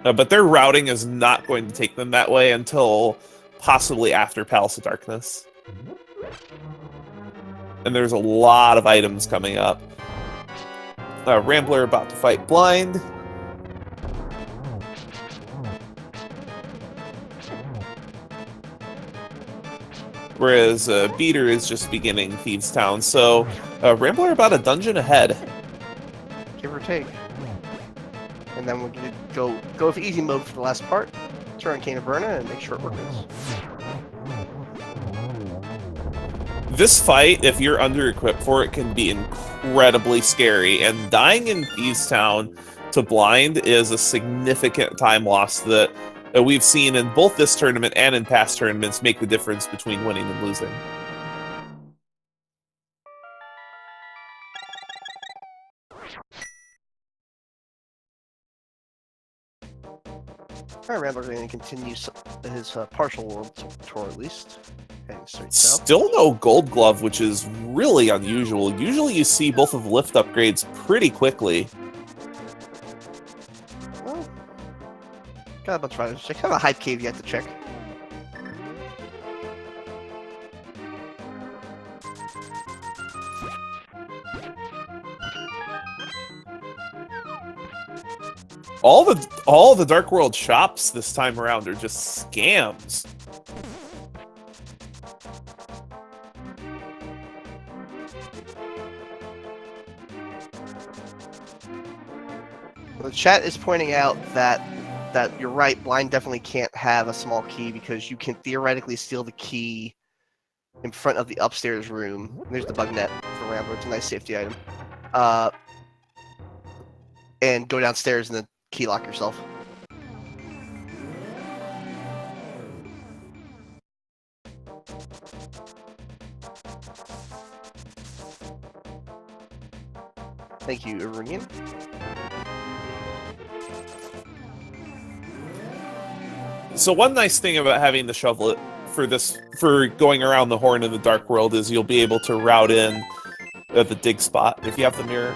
Speaker 2: But their routing is not going to take them that way until possibly after Palace of Darkness. And there's a lot of items coming up. Rambler about to fight Blind. Whereas Beater is just beginning Thieves' Town. So Rambler about a dungeon ahead.
Speaker 1: Give or take. And then we're going to go with easy mode for the last part. Turn on Cane of Berna and make sure it works.
Speaker 2: This fight, if you're under-equipped for it, can be incredibly scary. And dying in Thieves' Town to Blind is a significant time loss that we've seen in both this tournament and in past tournaments make the difference between winning and losing.
Speaker 1: Alright, Rambler's going to continue his partial world tour at least. Heading straight south.
Speaker 2: Still no gold glove, which is really unusual. Usually you see both of the lift upgrades pretty quickly.
Speaker 1: Well, got a bunch of items to check. Kind of a hype cave yet to check.
Speaker 2: All the Dark World shops this time around are just scams.
Speaker 1: The chat is pointing out that you're right, Blind definitely can't have a small key because you can theoretically steal the key in front of the upstairs room. There's the bug net for Rambler, it's a nice safety item. And go downstairs and then key lock yourself. Thank you, Iranian.
Speaker 2: So one nice thing about having the shovel for going around the horn in the Dark World is you'll be able to route in at the dig spot if you have the mirror.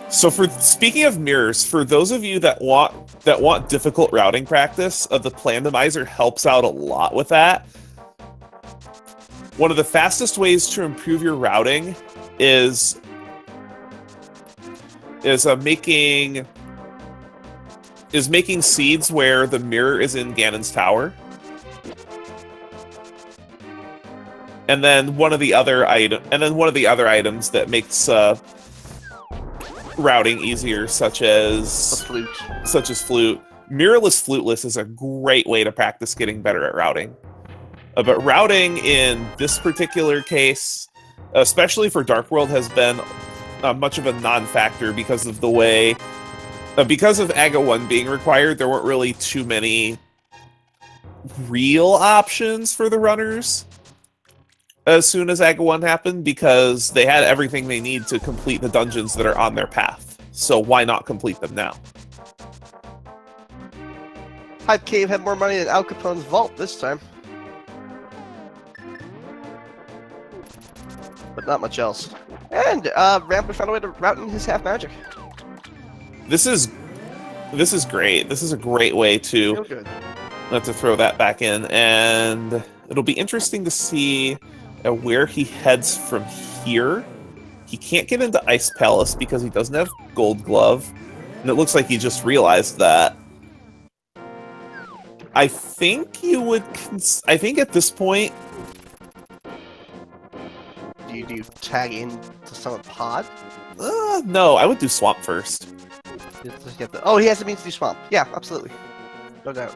Speaker 2: So speaking of mirrors, for those of you that want difficult routing practice, the Randomizer helps out a lot with that. One of the fastest ways to improve your routing is making seeds where the mirror is in Ganon's tower. And then one of the other items that makes routing easier, such as
Speaker 1: flute.
Speaker 2: Mirrorless Fluteless is a great way to practice getting better at routing. But routing in this particular case, especially for Dark World, has been much of a non-factor because of the way, because of Aga 1 being required, there weren't really too many real options for the runners as soon as Aga 1 happened, because they had everything they need to complete the dungeons that are on their path. So why not complete them now?
Speaker 1: Hype Cave had more money than Al Capone's vault this time. But not much else. And Rambler found a way to route in his half magic.
Speaker 2: This is great. This is a great way to throw that back in, and it'll be interesting to see where he heads from here. He can't get into Ice Palace because he doesn't have Gold Glove, and it looks like he just realized that. I think you would. I think at this point,
Speaker 1: do you tag in to Summit Pod?
Speaker 2: No, I would do Swamp first.
Speaker 1: Oh, he has the means to do Swamp. Yeah, absolutely. No doubt.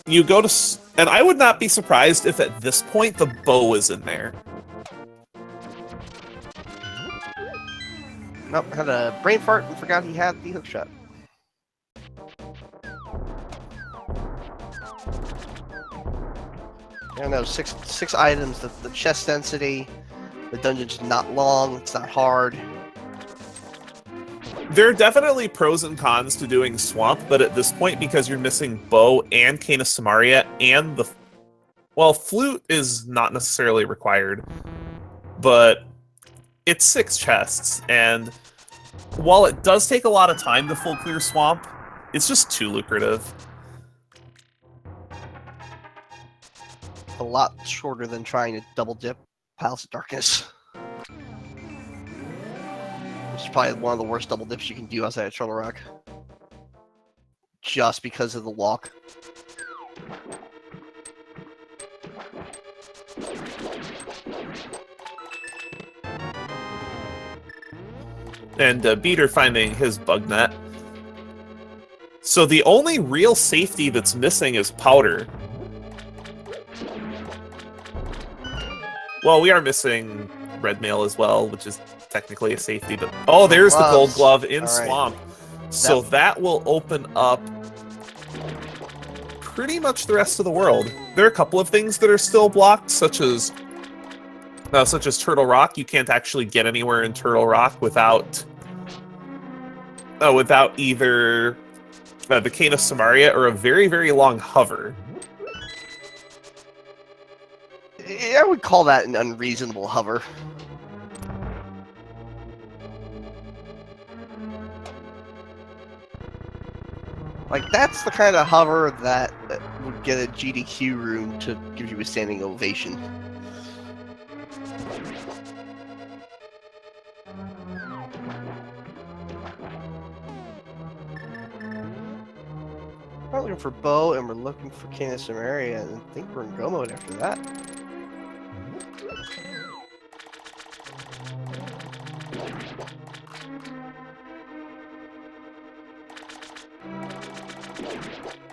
Speaker 2: You go to... And I would not be surprised if at this point the bow is in there.
Speaker 1: Nope, had a brain fart and forgot he had the hook shot. I don't know, six items, the chest density, the dungeon's not long, it's not hard.
Speaker 2: There are definitely pros and cons to doing Swamp, but at this point, because you're missing Bow and Cane of Samaria and the... Well, Flute is not necessarily required, but it's 6 chests, and while it does take a lot of time to full clear Swamp, it's just too lucrative.
Speaker 1: A lot shorter than trying to double dip Palace of Darkness. Which is probably one of the worst double dips you can do outside of Turtle Rock. Just because of the walk.
Speaker 2: And Beater finding his bug net. So the only real safety that's missing is Powder. Well, we are missing Red Mail as well, which is technically a safety, but... Oh, there's the Gold Glove in Swamp. So that will open up pretty much the rest of the world. There are a couple of things that are still blocked, such as Turtle Rock. You can't actually get anywhere in Turtle Rock without either the Cane of Samaria or a very, very long hover.
Speaker 1: I would call that an unreasonable hover. Like, that's the kind of hover that would get a GDQ room to give you a standing ovation. We're looking for Bow, and we're looking for Cane of Samaria, and I think we're in go mode after that.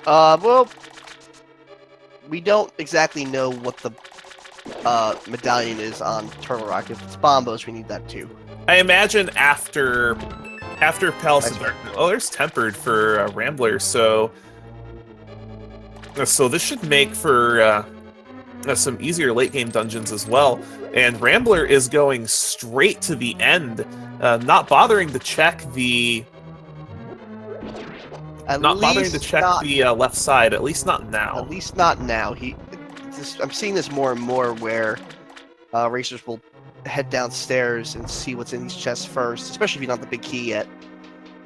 Speaker 1: Well, we don't exactly know what the medallion is on Turtle Rock. If it's Bombos, we need that too.
Speaker 2: I imagine after Palace of Darkness. Oh, there's Tempered for Rambler, so this should make for some easier late game dungeons as well. And Rambler is going straight to the end, not bothering to check the left side, at least not now.
Speaker 1: At least not now. I'm seeing this more and more where racers will head downstairs and see what's in these chests first, especially if you don't have the big key yet.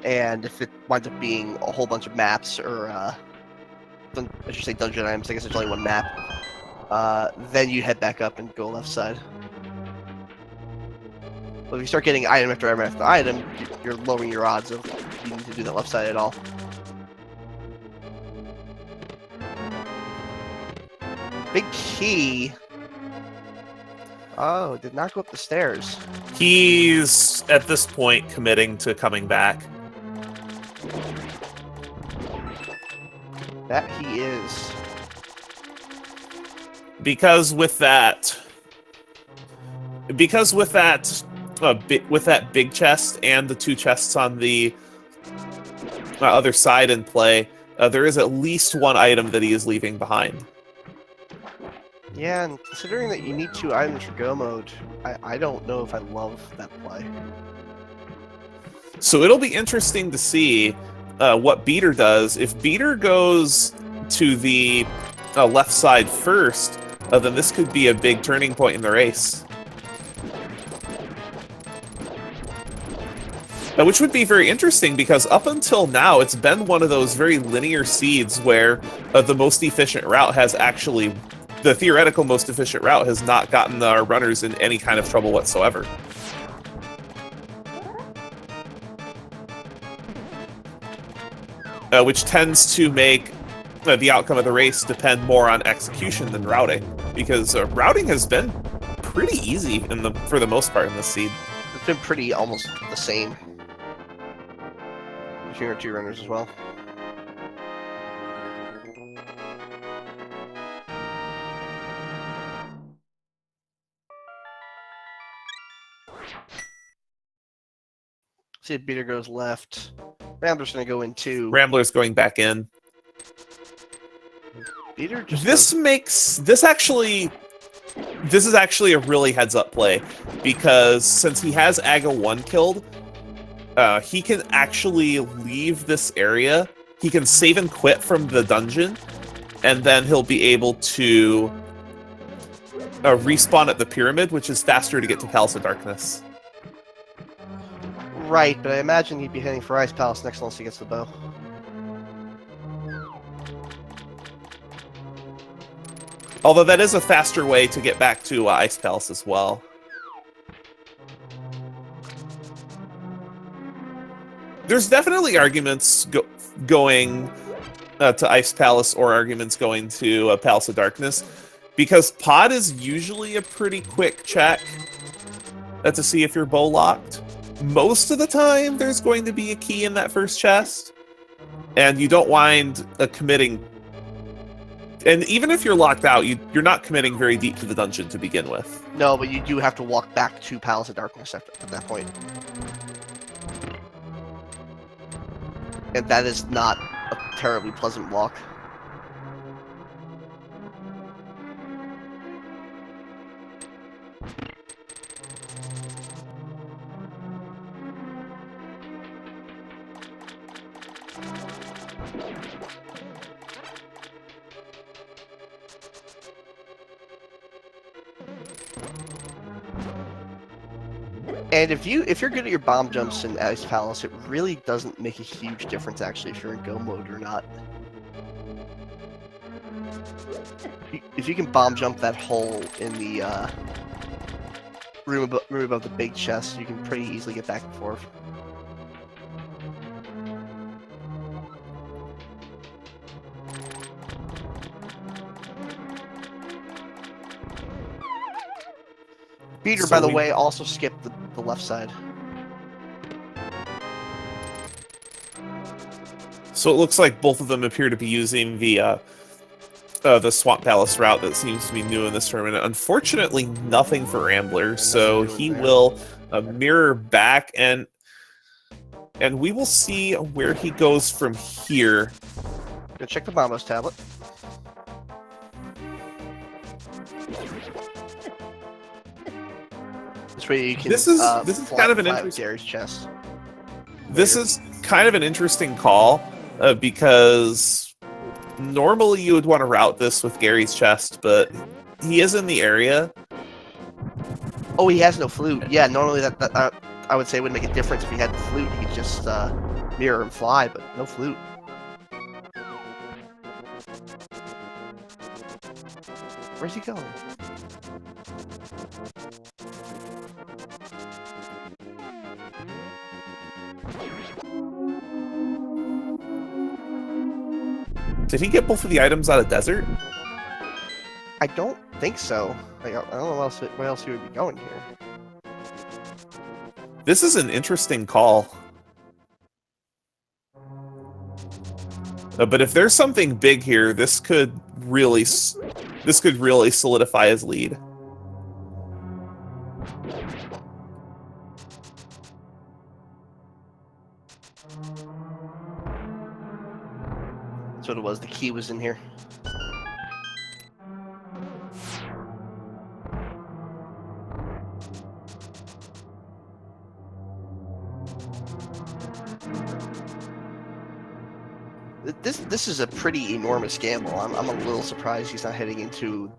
Speaker 1: And if it winds up being a whole bunch of maps, or I should say dungeon items, I guess there's only one map, then you head back up and go left side. But if you start getting item after item after item, you're lowering your odds of needing to do that left side at all. Big key. Oh, did not go up the stairs.
Speaker 2: He's, at this point, committing to coming back.
Speaker 1: That he is.
Speaker 2: Because with that big chest and the 2 chests on the other side in play, there is at least 1 item that he is leaving behind.
Speaker 1: Yeah, and considering that you need 2 items for go mode, I don't know if I love that play.
Speaker 2: So it'll be interesting to see what Beater does. If Beater goes to the left side first, then this could be a big turning point in the race. Which would be very interesting, because up until now, it's been one of those very linear seeds where the most efficient route has actually... The theoretical most efficient route has not gotten our runners in any kind of trouble whatsoever. Which tends to make the outcome of the race depend more on execution than routing, because routing has been pretty easy for the most part in this seed.
Speaker 1: It's been pretty almost the same between our 2 runners as well. See if Beater goes left. Rambler's gonna go in too.
Speaker 2: Rambler's going back in.
Speaker 1: Beater just
Speaker 2: this is actually a really heads-up play, because since he has Aga 1 killed, he can actually leave this area. He can save and quit from the dungeon, and then he'll be able to respawn at the pyramid, which is faster to get to Palace of Darkness.
Speaker 1: Right, but I imagine he'd be heading for Ice Palace next unless he gets the bow.
Speaker 2: Although that is a faster way to get back to Ice Palace as well. There's definitely arguments going to Ice Palace, or arguments going to Palace of Darkness, because pod is usually a pretty quick check to see if you're bow locked. Most of the time, there's going to be a key in that first chest, and you don't wind committing. And even if you're locked out, you're not committing very deep to the dungeon to begin with.
Speaker 1: No, but you do have to walk back to Palace of Darkness at that point. And that is not a terribly pleasant walk. And if you're good at your bomb jumps in Ice Palace, it really doesn't make a huge difference actually if you're in go mode or not. If you can bomb jump that hole in the room above the big chest, you can pretty easily get back and forth. Beater, by the way, also skipped the left side.
Speaker 2: So it looks like both of them appear to be using the Swamp Palace route that seems to be new in this tournament. Unfortunately, nothing for Rambler, so he will mirror back, and we will see where he goes from here.
Speaker 1: Go check the Bombos tablet. This way you can.
Speaker 2: This is kind of an
Speaker 1: fly
Speaker 2: interesting.
Speaker 1: Gary's chest.
Speaker 2: This is kind of an interesting call because normally you would want to route this with Gary's chest, but he is in the area.
Speaker 1: Oh, he has no flute. Yeah, normally that I would say it would make a difference if he had the flute. He could just mirror and fly, but no flute. Where's he going?
Speaker 2: Did he get both of the items out of desert?
Speaker 1: I don't think so. Like, I don't know where else he would be going here.
Speaker 2: This is an interesting call. But if there's something big here, this could really solidify his lead.
Speaker 1: That's what it was. The key was in here. This is a pretty enormous gamble. I'm a little surprised he's not heading into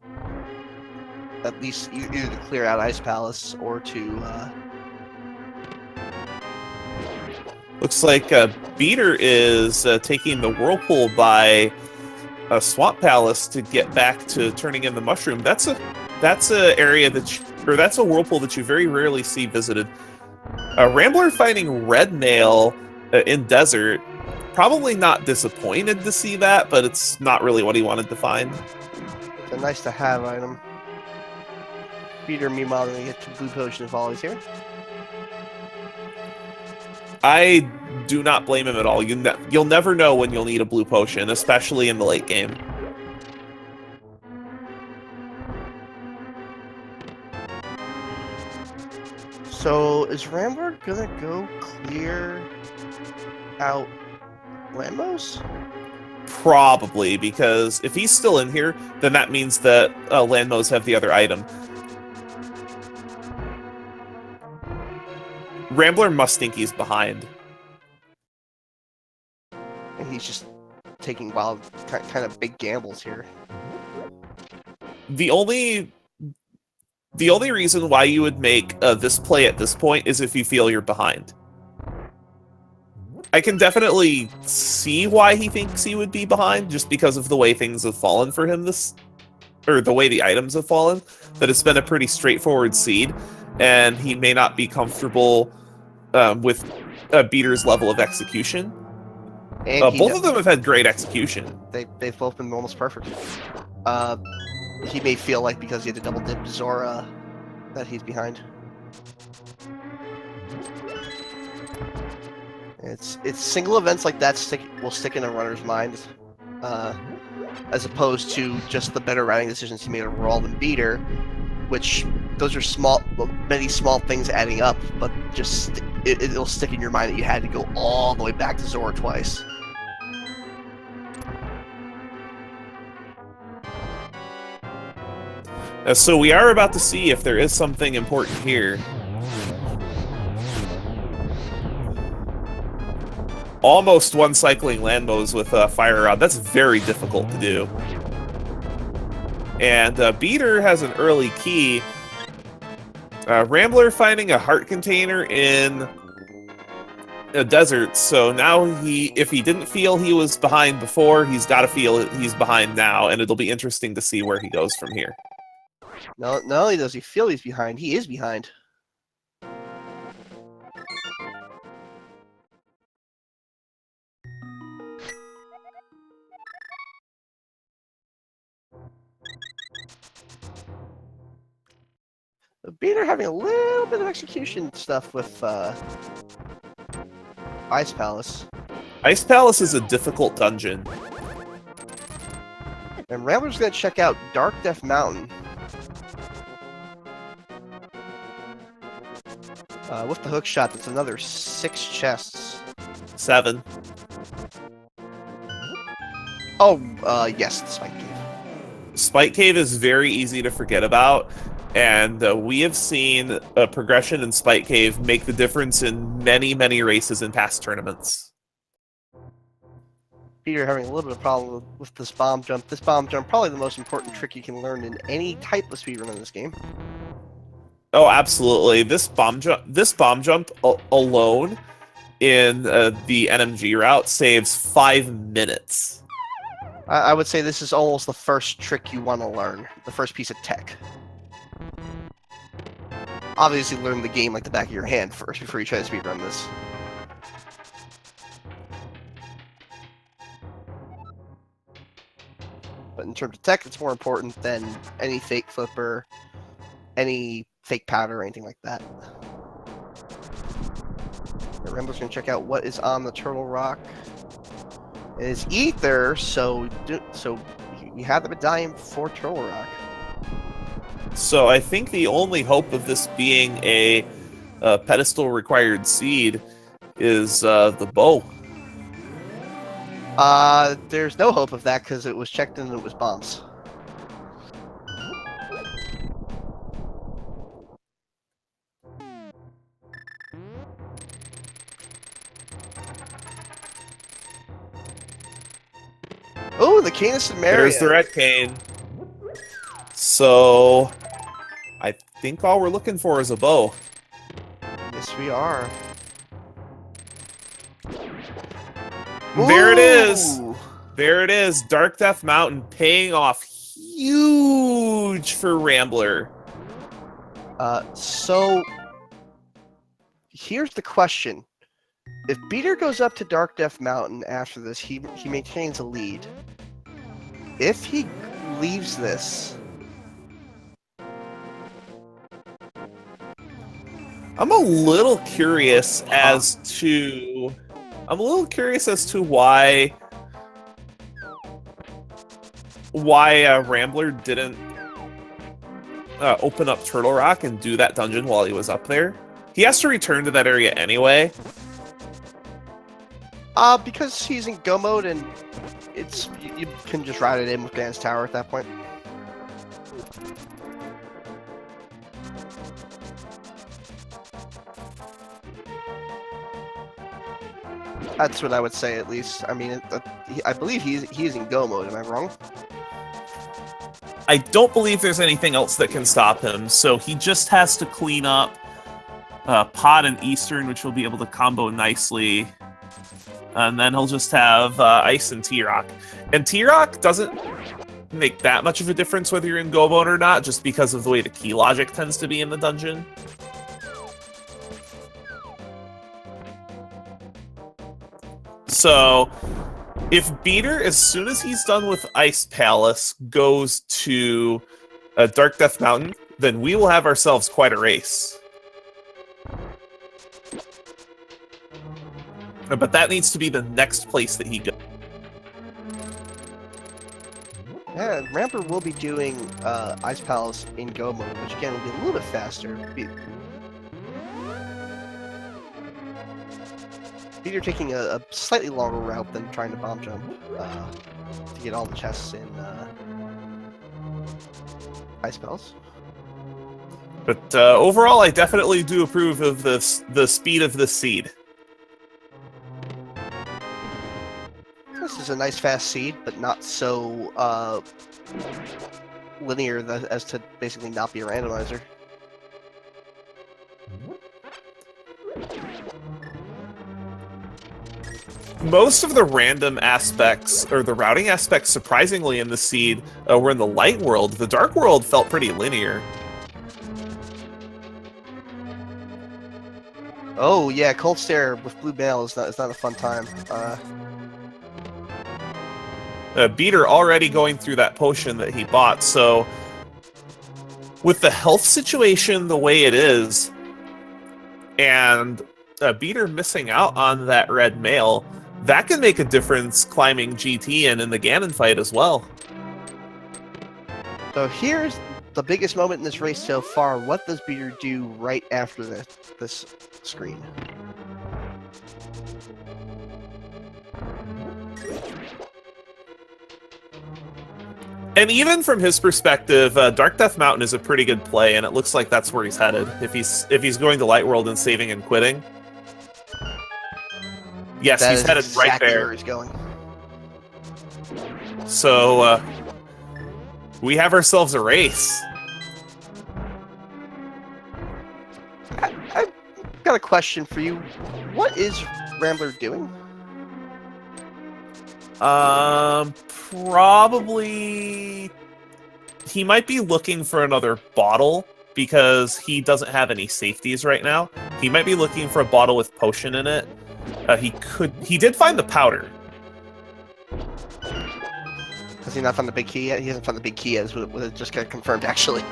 Speaker 1: at least either to clear out Ice Palace or to.
Speaker 2: Looks like Beater is taking the Whirlpool by Swamp Palace to get back to turning in the Mushroom. That's a area that's a Whirlpool that you very rarely see visited. Rambler finding Red Nail in Desert. Probably not disappointed to see that, but it's not really what he wanted to find.
Speaker 1: It's a nice to have item. Peter, meanwhile, gonna get to Blue Potion if all is here.
Speaker 2: I do not blame him at all. You'll never know when you'll need a Blue Potion, especially in the late game.
Speaker 1: So, is Rambler gonna go clear out Lambos?
Speaker 2: Probably, because if he's still in here, then that means that Landmos have the other item. Rambler must think he's behind.
Speaker 1: And he's just taking wild, kind of big gambles here.
Speaker 2: The only reason why you would make this play at this point is if you feel you're behind. I can definitely see why he thinks he would be behind, just because of the way things have fallen for him or the way the items have fallen, that it's been a pretty straightforward seed, and he may not be comfortable with Beater's level of execution.
Speaker 1: And
Speaker 2: both of them have had great execution.
Speaker 1: They've both been almost perfect. He may feel like because he had to double dip Zora that he's behind. It's single events like that will stick in a runner's mind, as opposed to just the better routing decisions he made overall than Beater, which those are many small things adding up, but just it'll stick in your mind that you had to go all the way back to Zora twice.
Speaker 2: So we are about to see if there is something important here. Almost one cycling Landmos with Fire Rod. That's very difficult to do. And Beater has an early key. Rambler finding a heart container in a desert. So now if he didn't feel he was behind before, he's got to feel he's behind now. And it'll be interesting to see where he goes from here.
Speaker 1: Not only does he feel he's behind, he is behind. The Beater having a little bit of execution stuff with Ice Palace.
Speaker 2: Ice Palace is a difficult dungeon.
Speaker 1: And Rambler's going to check out Dark Death Mountain. With the hook shot, that's another 6 chests.
Speaker 2: 7.
Speaker 1: Oh, yes, the spike cave.
Speaker 2: Spike Cave is very easy to forget about, and we have seen a progression in Spike Cave make the difference in many, many races in past tournaments.
Speaker 1: Peter having a little bit of problem with this bomb jump. This bomb jump, probably the most important trick you can learn in any type of speedrun in this game.
Speaker 2: Oh, absolutely. This bomb jump alone in the NMG route saves 5 minutes.
Speaker 1: I would say this is almost the first trick you want to learn, the first piece of tech. Obviously, learn the game like the back of your hand first before you try to speedrun this. But in terms of tech, it's more important than any fake flipper, any fake powder, or anything like that. Rambler's gonna check out what is on the turtle rock. It is ether, so you have the medallion for turtle rock.
Speaker 2: So I think the only hope of this being a pedestal required seed is the bow.
Speaker 1: There's no hope of that because it was checked and it was bombs. Oh, the cane of Samaria.
Speaker 2: There's the red cane. So I think all we're looking for is a bow.
Speaker 1: Yes, we are.
Speaker 2: There it is.
Speaker 1: Ooh.
Speaker 2: There it is. Dark Death Mountain paying off huge for Rambler.
Speaker 1: So here's the question. If Beater goes up to Dark Death Mountain after this, he maintains a lead. If he leaves this...
Speaker 2: I'm a little curious as to why Rambler didn't open up Turtle Rock and do that dungeon while he was up there. He has to return to that area anyway.
Speaker 1: Because he's in go mode and you can just ride it in with Dan's Tower at that point. That's what I would say, at least. I mean, I believe he's in go mode. Am I wrong?
Speaker 2: I don't believe there's anything else that can stop him, so he just has to clean up Pod and Eastern, which will be able to combo nicely. And then he'll just have Ice and T-Rock. And T-Rock doesn't make that much of a difference whether you're in go mode or not, just because of the way the key logic tends to be in the dungeon. So, if Beater, as soon as he's done with Ice Palace, goes to Dark Death Mountain, then we will have ourselves quite a race. But that needs to be the next place that he goes.
Speaker 1: Yeah, Rambler will be doing Ice Palace in go mode, which again will be a little bit faster. Peter taking a slightly longer route than trying to bomb jump to get all the chests in Ice Palace.
Speaker 2: But overall, I definitely do approve of the speed of this seed.
Speaker 1: This is a nice fast seed, but not so linear as to basically not be a randomizer.
Speaker 2: Most of the random aspects, or the routing aspects, surprisingly, in the seed were in the light world. The dark world felt pretty linear.
Speaker 1: Oh yeah, Cold Stare with Blue Mail is not a fun time.
Speaker 2: Beater already going through that potion that he bought, so with the health situation the way it is, and Beater missing out on that red mail, that can make a difference climbing GT and in the Ganon fight as well.
Speaker 1: So here's the biggest moment in this race so far. What does Beater do right after this screen?
Speaker 2: And even from his perspective, Dark Death Mountain is a pretty good play, and it looks like that's where he's headed. If he's going to Light World and saving and quitting. Yes, he's headed right there.
Speaker 1: Where he's going.
Speaker 2: So we have ourselves a race.
Speaker 1: I've got a question for you. What is Rambler doing?
Speaker 2: Probably he might be looking for another bottle because he doesn't have any safeties right now. He might be looking for a bottle with potion in it. He did find the powder.
Speaker 1: Has he not found the big key yet? He hasn't found the big key yet. It just got confirmed, actually.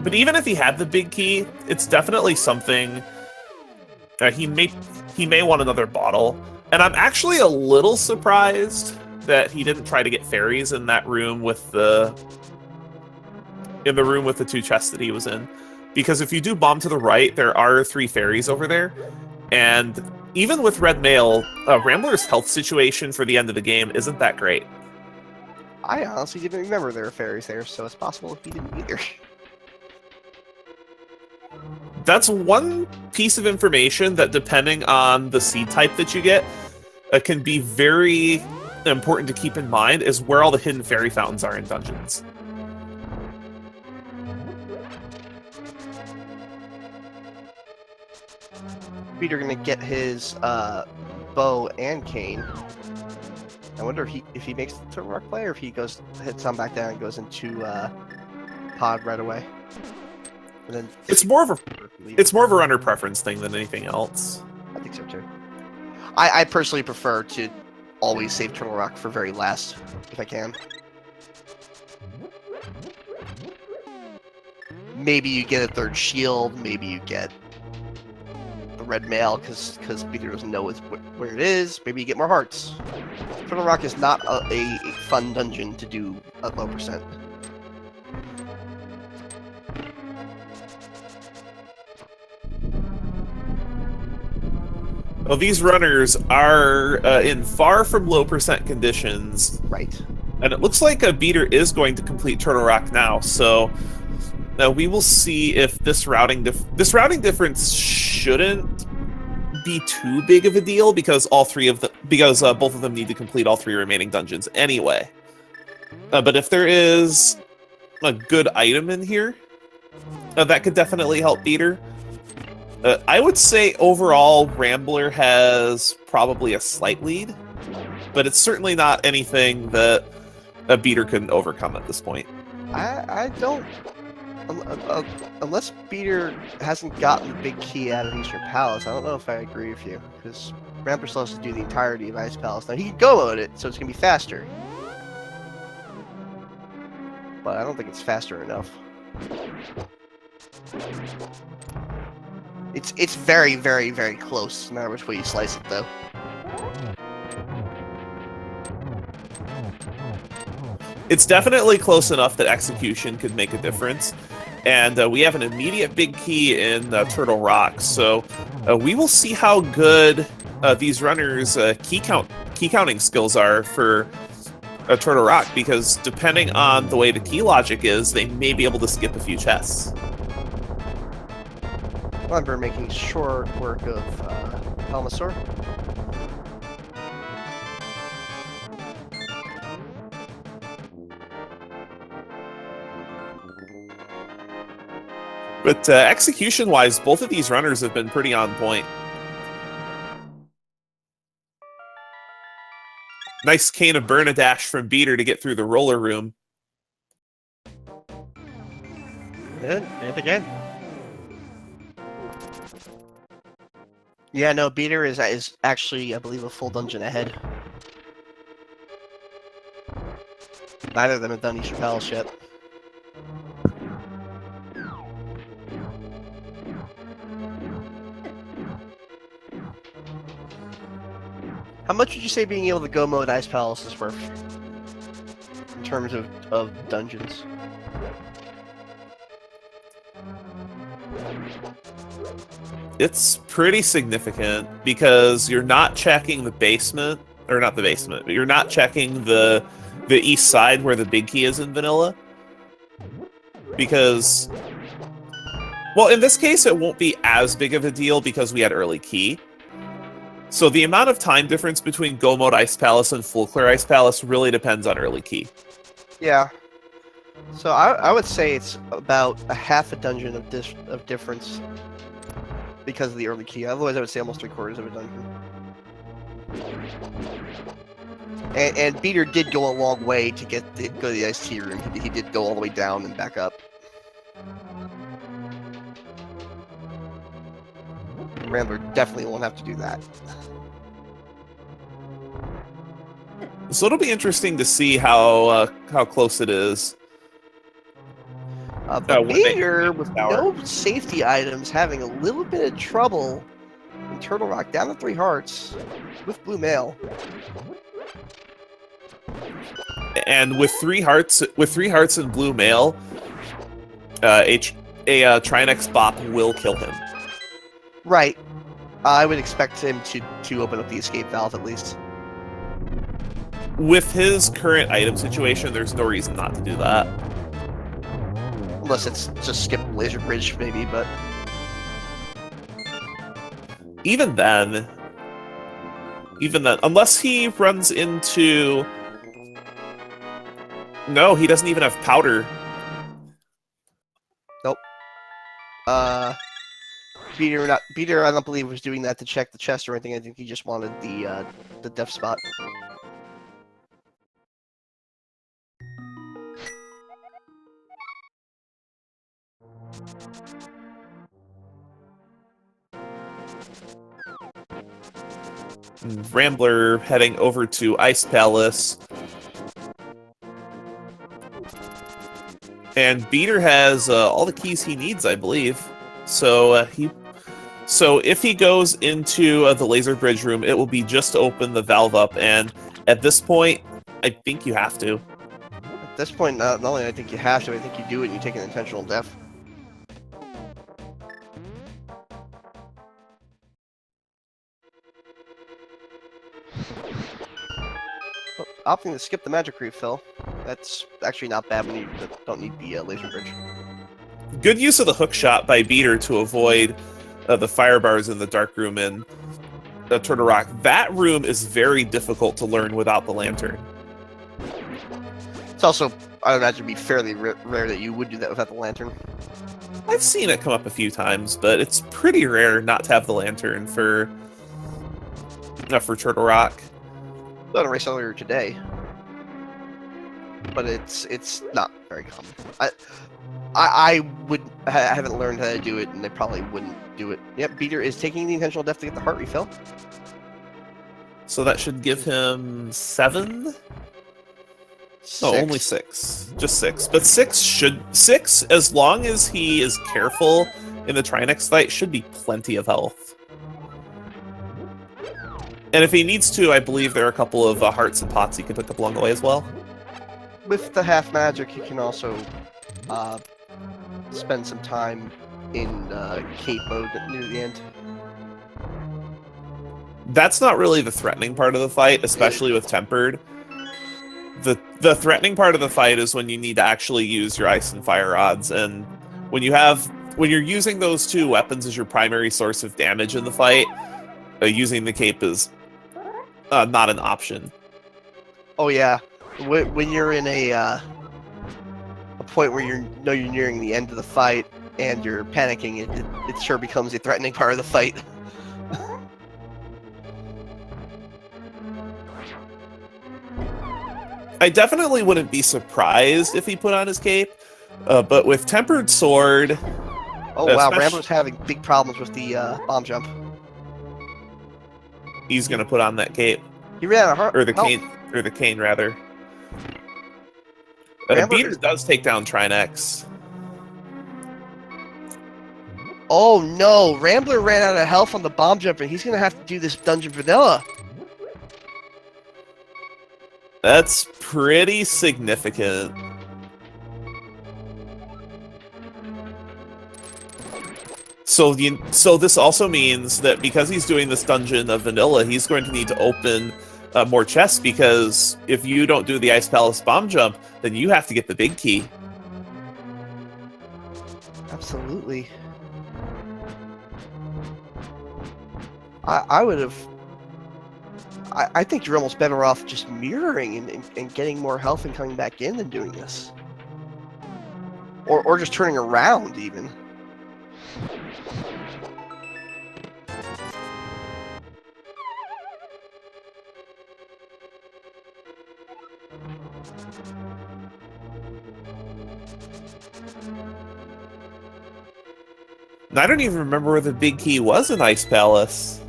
Speaker 2: But even if he had the big key, it's definitely something. He may want another bottle. And I'm actually a little surprised that he didn't try to get fairies in that room with the room with the 2 chests that he was in. Because if you do bomb to the right, there are 3 fairies over there. And even with Red Mail, Rambler's health situation for the end of the game isn't that great.
Speaker 1: I honestly didn't remember there were fairies there, so it's possible if he didn't either.
Speaker 2: That's one piece of information that, depending on the seed type that you get, can be very important to keep in mind, is where all the hidden fairy fountains are in dungeons.
Speaker 1: Peter gonna get his bow and cane. I wonder if he makes the Turtle Rock play, or if he hits on back down and goes into pod right away. And then
Speaker 2: it's more of a runner preference thing than anything else.
Speaker 1: I think so too. I personally prefer to always save Turtle Rock for very last if I can. Maybe you get a 3rd shield. Maybe you get the red mail because Peter doesn't know where it is. Maybe you get more hearts. Turtle Rock is not a fun dungeon to do at low percent.
Speaker 2: Well, these runners are in far from low percent conditions.
Speaker 1: Right.
Speaker 2: And it looks like a beater is going to complete Turtle Rock now, so we will see if this routing difference shouldn't be too big of a deal, because both of them need to complete all 3 remaining dungeons anyway. But if there is a good item in here, that could definitely help beater. I would say overall, Rambler has probably a slight lead, but it's certainly not anything that a beater couldn't overcome at this point.
Speaker 1: I don't... unless beater hasn't gotten the big key out of Eastern Palace, I don't know if I agree with you, because Rambler still has to do the entirety of Ice Palace. Now, he can go at it, so it's going to be faster. But I don't think it's faster enough. It's very, very, very close, no matter which way you slice it, though.
Speaker 2: It's definitely close enough that execution could make a difference. And we have an immediate big key in Turtle Rock, so we will see how good these runners' key counting skills are for Turtle Rock, because depending on the way the key logic is, they may be able to skip a few chests.
Speaker 1: Remember making short work of Helmasaur.
Speaker 2: But execution-wise, both of these runners have been pretty on point. Nice Cane of Burn-a-Dash from Beater to get through the roller room.
Speaker 1: Good, and again. Yeah, no, Beater is actually, I believe, a full dungeon ahead. Neither of them have done Eastern Palace yet. How much would you say being able to go mode Ice Palace is worth? In terms of dungeons?
Speaker 2: It's pretty significant, because you're not checking the basement, or not the basement, but you're not checking the the east side where the big key is in vanilla. Because, well, in this case, it won't be as big of a deal because we had early key. So the amount of time difference between Go Mode Ice Palace and Full Clear Ice Palace really depends on early key.
Speaker 1: Yeah. So I would say it's about a half a dungeon of difference because of the early key. Otherwise, I would say almost 3/4 of a dungeon. And Beater did go a long way to go to the iced tea room. He did go all the way down and back up. Rambler definitely won't have to do that.
Speaker 2: So it'll be interesting to see how close it is.
Speaker 1: But Beater, with no safety items, having a little bit of trouble in Turtle Rock, down to 3 hearts with Blue Mail.
Speaker 2: And with 3 hearts and Blue Mail, a Trinex Bop will kill him.
Speaker 1: Right. I would expect him to open up the escape valve at least.
Speaker 2: With his current item situation, there's no reason not to do that.
Speaker 1: Unless it's just skip Laser Bridge, maybe, but...
Speaker 2: Even then, unless he runs into... No, he doesn't even have powder.
Speaker 1: Nope. Beater, I don't believe was doing that to check the chest or anything. I think he just wanted the death spot.
Speaker 2: Rambler heading over to Ice Palace. And Beater has all the keys he needs, I believe. So if he goes into the laser bridge room, it will be just to open the valve up. And at this point, I think you have to.
Speaker 1: At this point, not only I think you have to, I think you do it and you take an intentional death. Opting to skip the magic refill. That's actually not bad when you don't need the laser bridge.
Speaker 2: Good use of the hook shot by Beater to avoid the fire bars in the dark room in Turtle Rock. That room is very difficult to learn without the lantern.
Speaker 1: It's also, I would imagine, be fairly rare that you would do that without the lantern.
Speaker 2: I've seen it come up a few times, but it's pretty rare not to have the lantern for Turtle Rock.
Speaker 1: Done a race earlier today, but it's not very common. I haven't learned how to do it, and I probably wouldn't do it. Yep, Beater is taking the intentional death to get the heart refill.
Speaker 2: So that should give him 7?
Speaker 1: 6.
Speaker 2: No, only 6. Just 6. But 6, as long as he is careful in the Trinex fight, should be plenty of health. And if he needs to, I believe there are a couple of hearts and pots he can pick up along the way as well.
Speaker 1: With the half magic, you can also spend some time in cape mode near the end.
Speaker 2: That's not really the threatening part of the fight, especially with Tempered. The threatening part of the fight is when you need to actually use your ice and fire rods, and when you're using those 2 weapons as your primary source of damage in the fight, using the cape is not an option.
Speaker 1: Oh yeah, when you're in a point where you're nearing the end of the fight and you're panicking, it sure becomes a threatening part of the fight.
Speaker 2: I definitely wouldn't be surprised if he put on his cape, but with Tempered Sword...
Speaker 1: Oh wow, Rambler's having big problems with the bomb jump.
Speaker 2: He's gonna put on that cape.
Speaker 1: He ran out of heart.
Speaker 2: Or the cane, rather. Beater does take down Trinex.
Speaker 1: Oh no, Rambler ran out of health on the bomb jump, and he's gonna have to do this dungeon vanilla.
Speaker 2: That's pretty significant. So this also means that because he's doing this dungeon of vanilla, he's going to need to open more chests, because if you don't do the Ice Palace bomb jump, then you have to get the big key.
Speaker 1: Absolutely. I would have. I think you're almost better off just mirroring and getting more health and coming back in than doing this. Or just turning around, even.
Speaker 2: I don't even remember where the big key was in Ice Palace.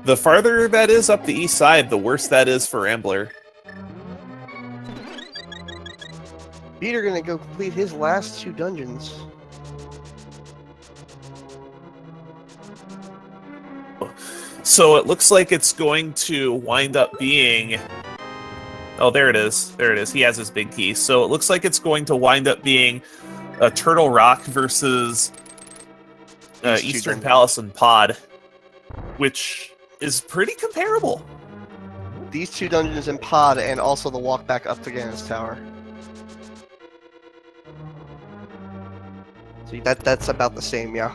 Speaker 2: The farther that is up the east side, the worse that is for Rambler.
Speaker 1: Peter gonna go complete his last 2 dungeons.
Speaker 2: So it looks like it's going to wind up being... Oh, there it is. There it is. He has his big key. So it looks like it's going to wind up being a Turtle Rock versus Eastern Palace and Pod, which is pretty comparable.
Speaker 1: These 2 dungeons in Pod, and also the walk back up to Ganon's Tower. So that's about the same, yeah.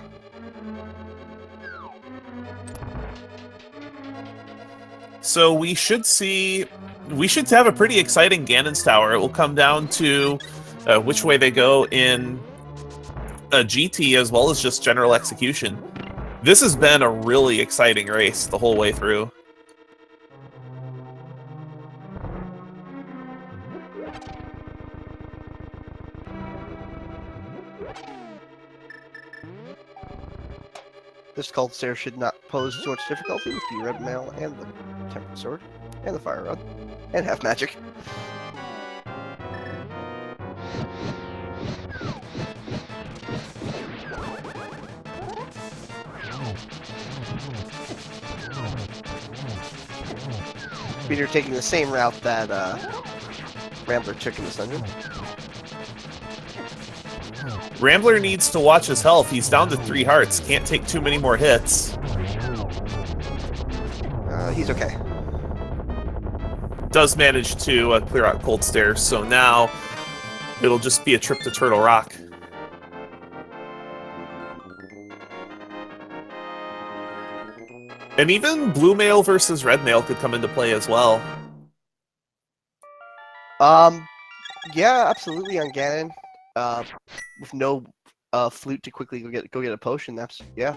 Speaker 2: So we should have a pretty exciting Ganon's Tower. It will come down to which way they go in GT, as well as just general execution. This has been a really exciting race the whole way through.
Speaker 1: This cult stair should not pose too much difficulty with the red mail and the tempered sword and the fire rod and half magic. Peter taking the same route that Rambler took in this dungeon.
Speaker 2: Rambler needs to watch his health. He's down to 3 hearts. Can't take too many more hits.
Speaker 1: He's okay.
Speaker 2: Does manage to clear out Cold Stairs, so now it'll just be a trip to Turtle Rock. And even blue mail versus red mail could come into play as well.
Speaker 1: Yeah, absolutely on Ganon. With no flute to quickly go get a potion. That's yeah.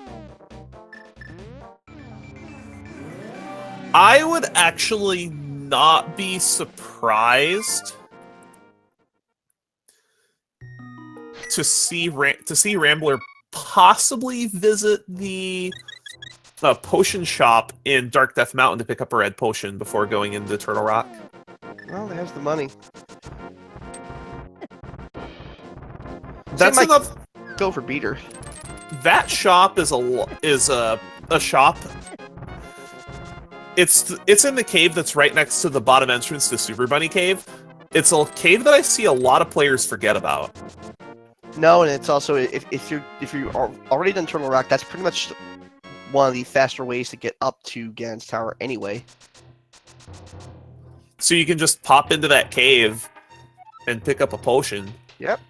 Speaker 2: I would actually not be surprised to see Rambler possibly visit the potion shop in Dark Death Mountain to pick up a red potion before going into Turtle Rock.
Speaker 1: Well, there's the money.
Speaker 2: That's enough.
Speaker 1: Go for Beater.
Speaker 2: That shop is a shop. It's in the cave that's right next to the bottom entrance to Super Bunny Cave. It's a cave that I see a lot of players forget about.
Speaker 1: No, and it's also if you are already done Turtle Rock, that's pretty much one of the faster ways to get up to Ganon's Tower anyway.
Speaker 2: So you can just pop into that cave and pick up a potion.
Speaker 1: Yep.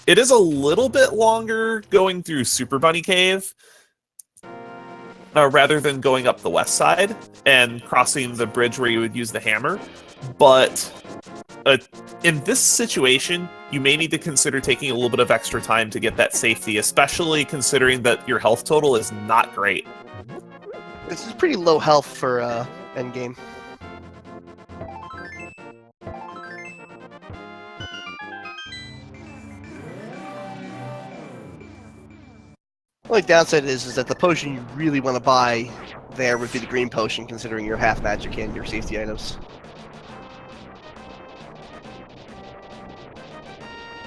Speaker 2: It is a little bit longer going through Super Bunny Cave rather than going up the west side and crossing the bridge where you would use the hammer. But in this situation, you may need to consider taking a little bit of extra time to get that safety, especially considering that your health total is not great.
Speaker 1: This is pretty low health for endgame. The only downside is that the potion you really want to buy there would be the green potion, considering your half magic and your safety items.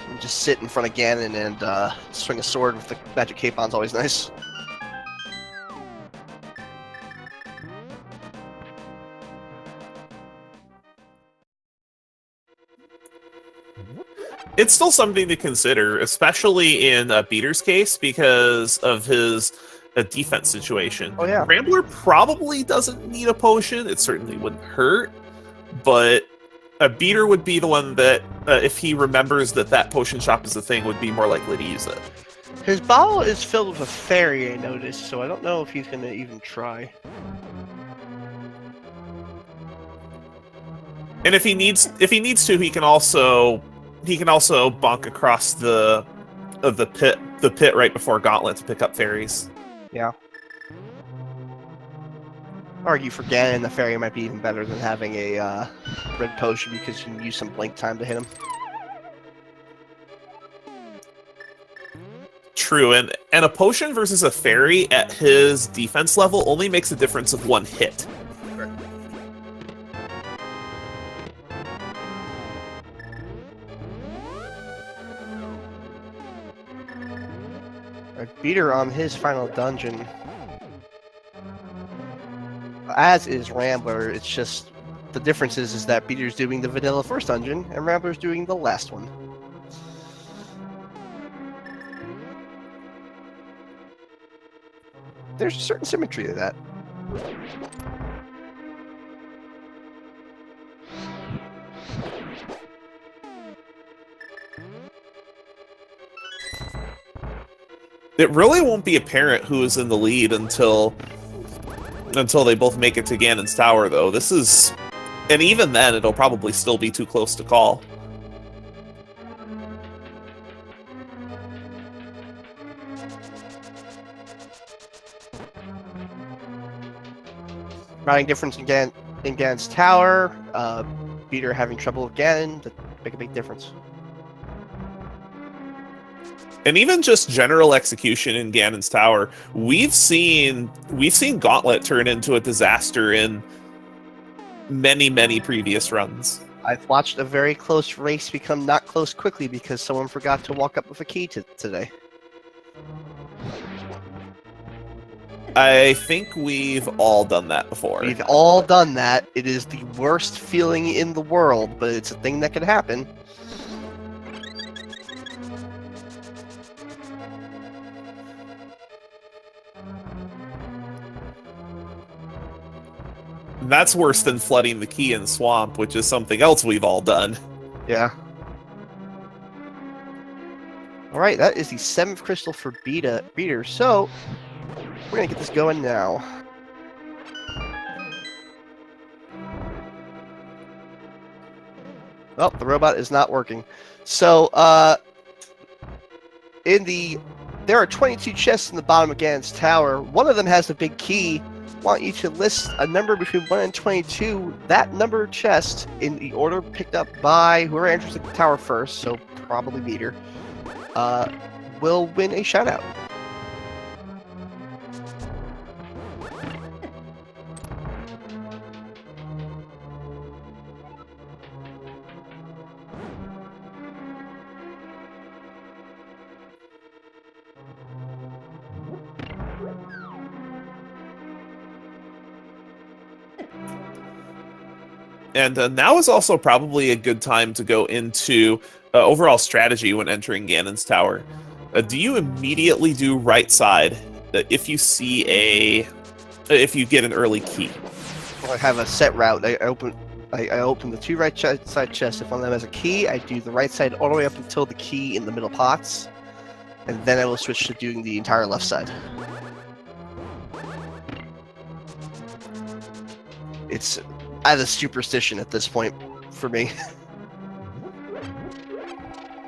Speaker 1: And just sit in front of Ganon and swing a sword with the magic cape on is always nice.
Speaker 2: It's still something to consider, especially in Beater's case, because of his a defense situation.
Speaker 1: Oh, yeah.
Speaker 2: Rambler probably doesn't need a potion. It certainly wouldn't hurt, but a beater would be the one that, if he remembers that that potion shop is a thing, would be more likely to use it.
Speaker 1: His bottle is filled with a fairy, I noticed, so I don't know if he's going to even try.
Speaker 2: And if he needs to, he can also bonk across the pit right before Gauntlet to pick up fairies.
Speaker 1: Yeah. Argue for Ganon, the fairy might be even better than having a red potion because you can use some blink time to hit him.
Speaker 2: True, and a potion versus a fairy at his defense level only makes a difference of 1 hit.
Speaker 1: A beater on his final dungeon. As is Rambler, it's just the difference is that beater's doing the vanilla first dungeon and Rambler's doing the last one. There's a certain symmetry to that.
Speaker 2: It really won't be apparent who is in the lead until they both make it to Ganon's Tower, though. And even then, it'll probably still be too close to call.
Speaker 1: Routing difference in Ganon's Tower, beater having trouble with Ganon, that make a big difference.
Speaker 2: And even just general execution in Ganon's Tower, we've seen Gauntlet turn into a disaster in many, many previous runs.
Speaker 1: I've watched a very close race become not close quickly because someone forgot to walk up with a key today.
Speaker 2: I think we've all done that before.
Speaker 1: We've all done that. It is the worst feeling in the world, but it's a thing that can happen.
Speaker 2: That's worse than flooding the key in Swamp, which is something else we've all done.
Speaker 1: Yeah. Alright, that is the 7th crystal for beater, so we're gonna get this going now. Oh, the robot is not working. So, there are 22 chests in the bottom of Ganon's Tower. One of them has a big key. I want you to list a number between 1 and 22. That number chest, in the order picked up by whoever enters the tower first, so probably beater, will win a shout-out.
Speaker 2: And now is also probably a good time to go into overall strategy when entering Ganon's Tower. Do you immediately do right side if you if you get an early key?
Speaker 1: I have a set route. I open the 2 right side chests. If one of them has a key, I do the right side all the way up until the key in the middle pots, and then I will switch to doing the entire left side. It's as a superstition at this point for me.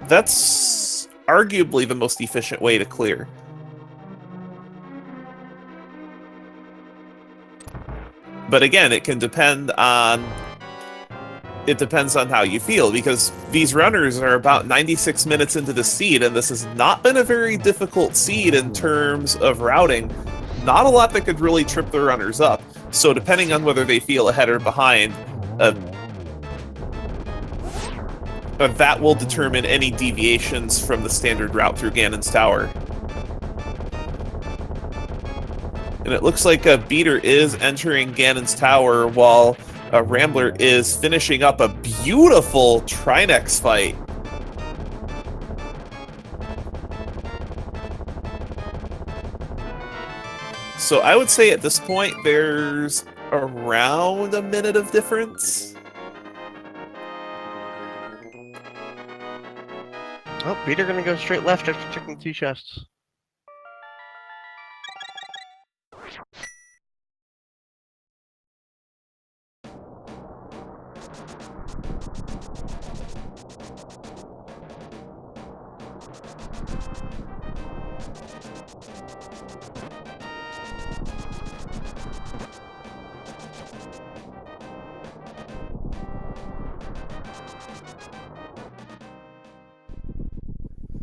Speaker 2: That's arguably the most efficient way to clear. But again, it depends on how you feel, because these runners are about 96 minutes into the seed, and this has not been a very difficult seed in terms of routing. Not a lot that could really trip the runners up. So depending on whether they feel ahead or behind, that will determine any deviations from the standard route through Ganon's Tower. And it looks like a beater is entering Ganon's Tower while a Rambler is finishing up a beautiful Trinex fight. So I would say at this point there's around a minute of difference.
Speaker 1: Oh, Peter gonna go straight left after checking 2 chests.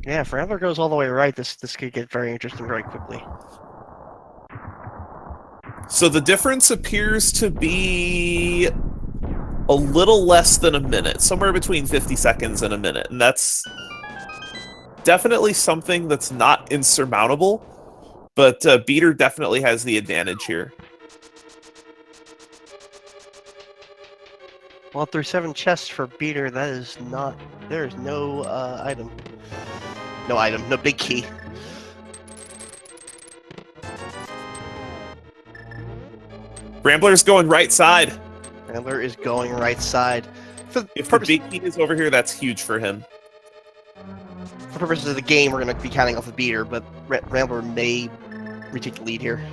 Speaker 1: Yeah, if Rambler goes all the way right, this could get very interesting very quickly.
Speaker 2: So the difference appears to be a little less than a minute, somewhere between 50 seconds and a minute, and that's definitely something that's not insurmountable, but Beater definitely has the advantage here.
Speaker 1: Well, through 7 chests for Beater, that is not... There is no item. No item, no big key.
Speaker 2: Rambler's going right side.
Speaker 1: Rambler is going right side.
Speaker 2: If the big key is over here, that's huge for him.
Speaker 1: For purposes of the game, we're going to be counting off the Beater, but Rambler may retake the lead here.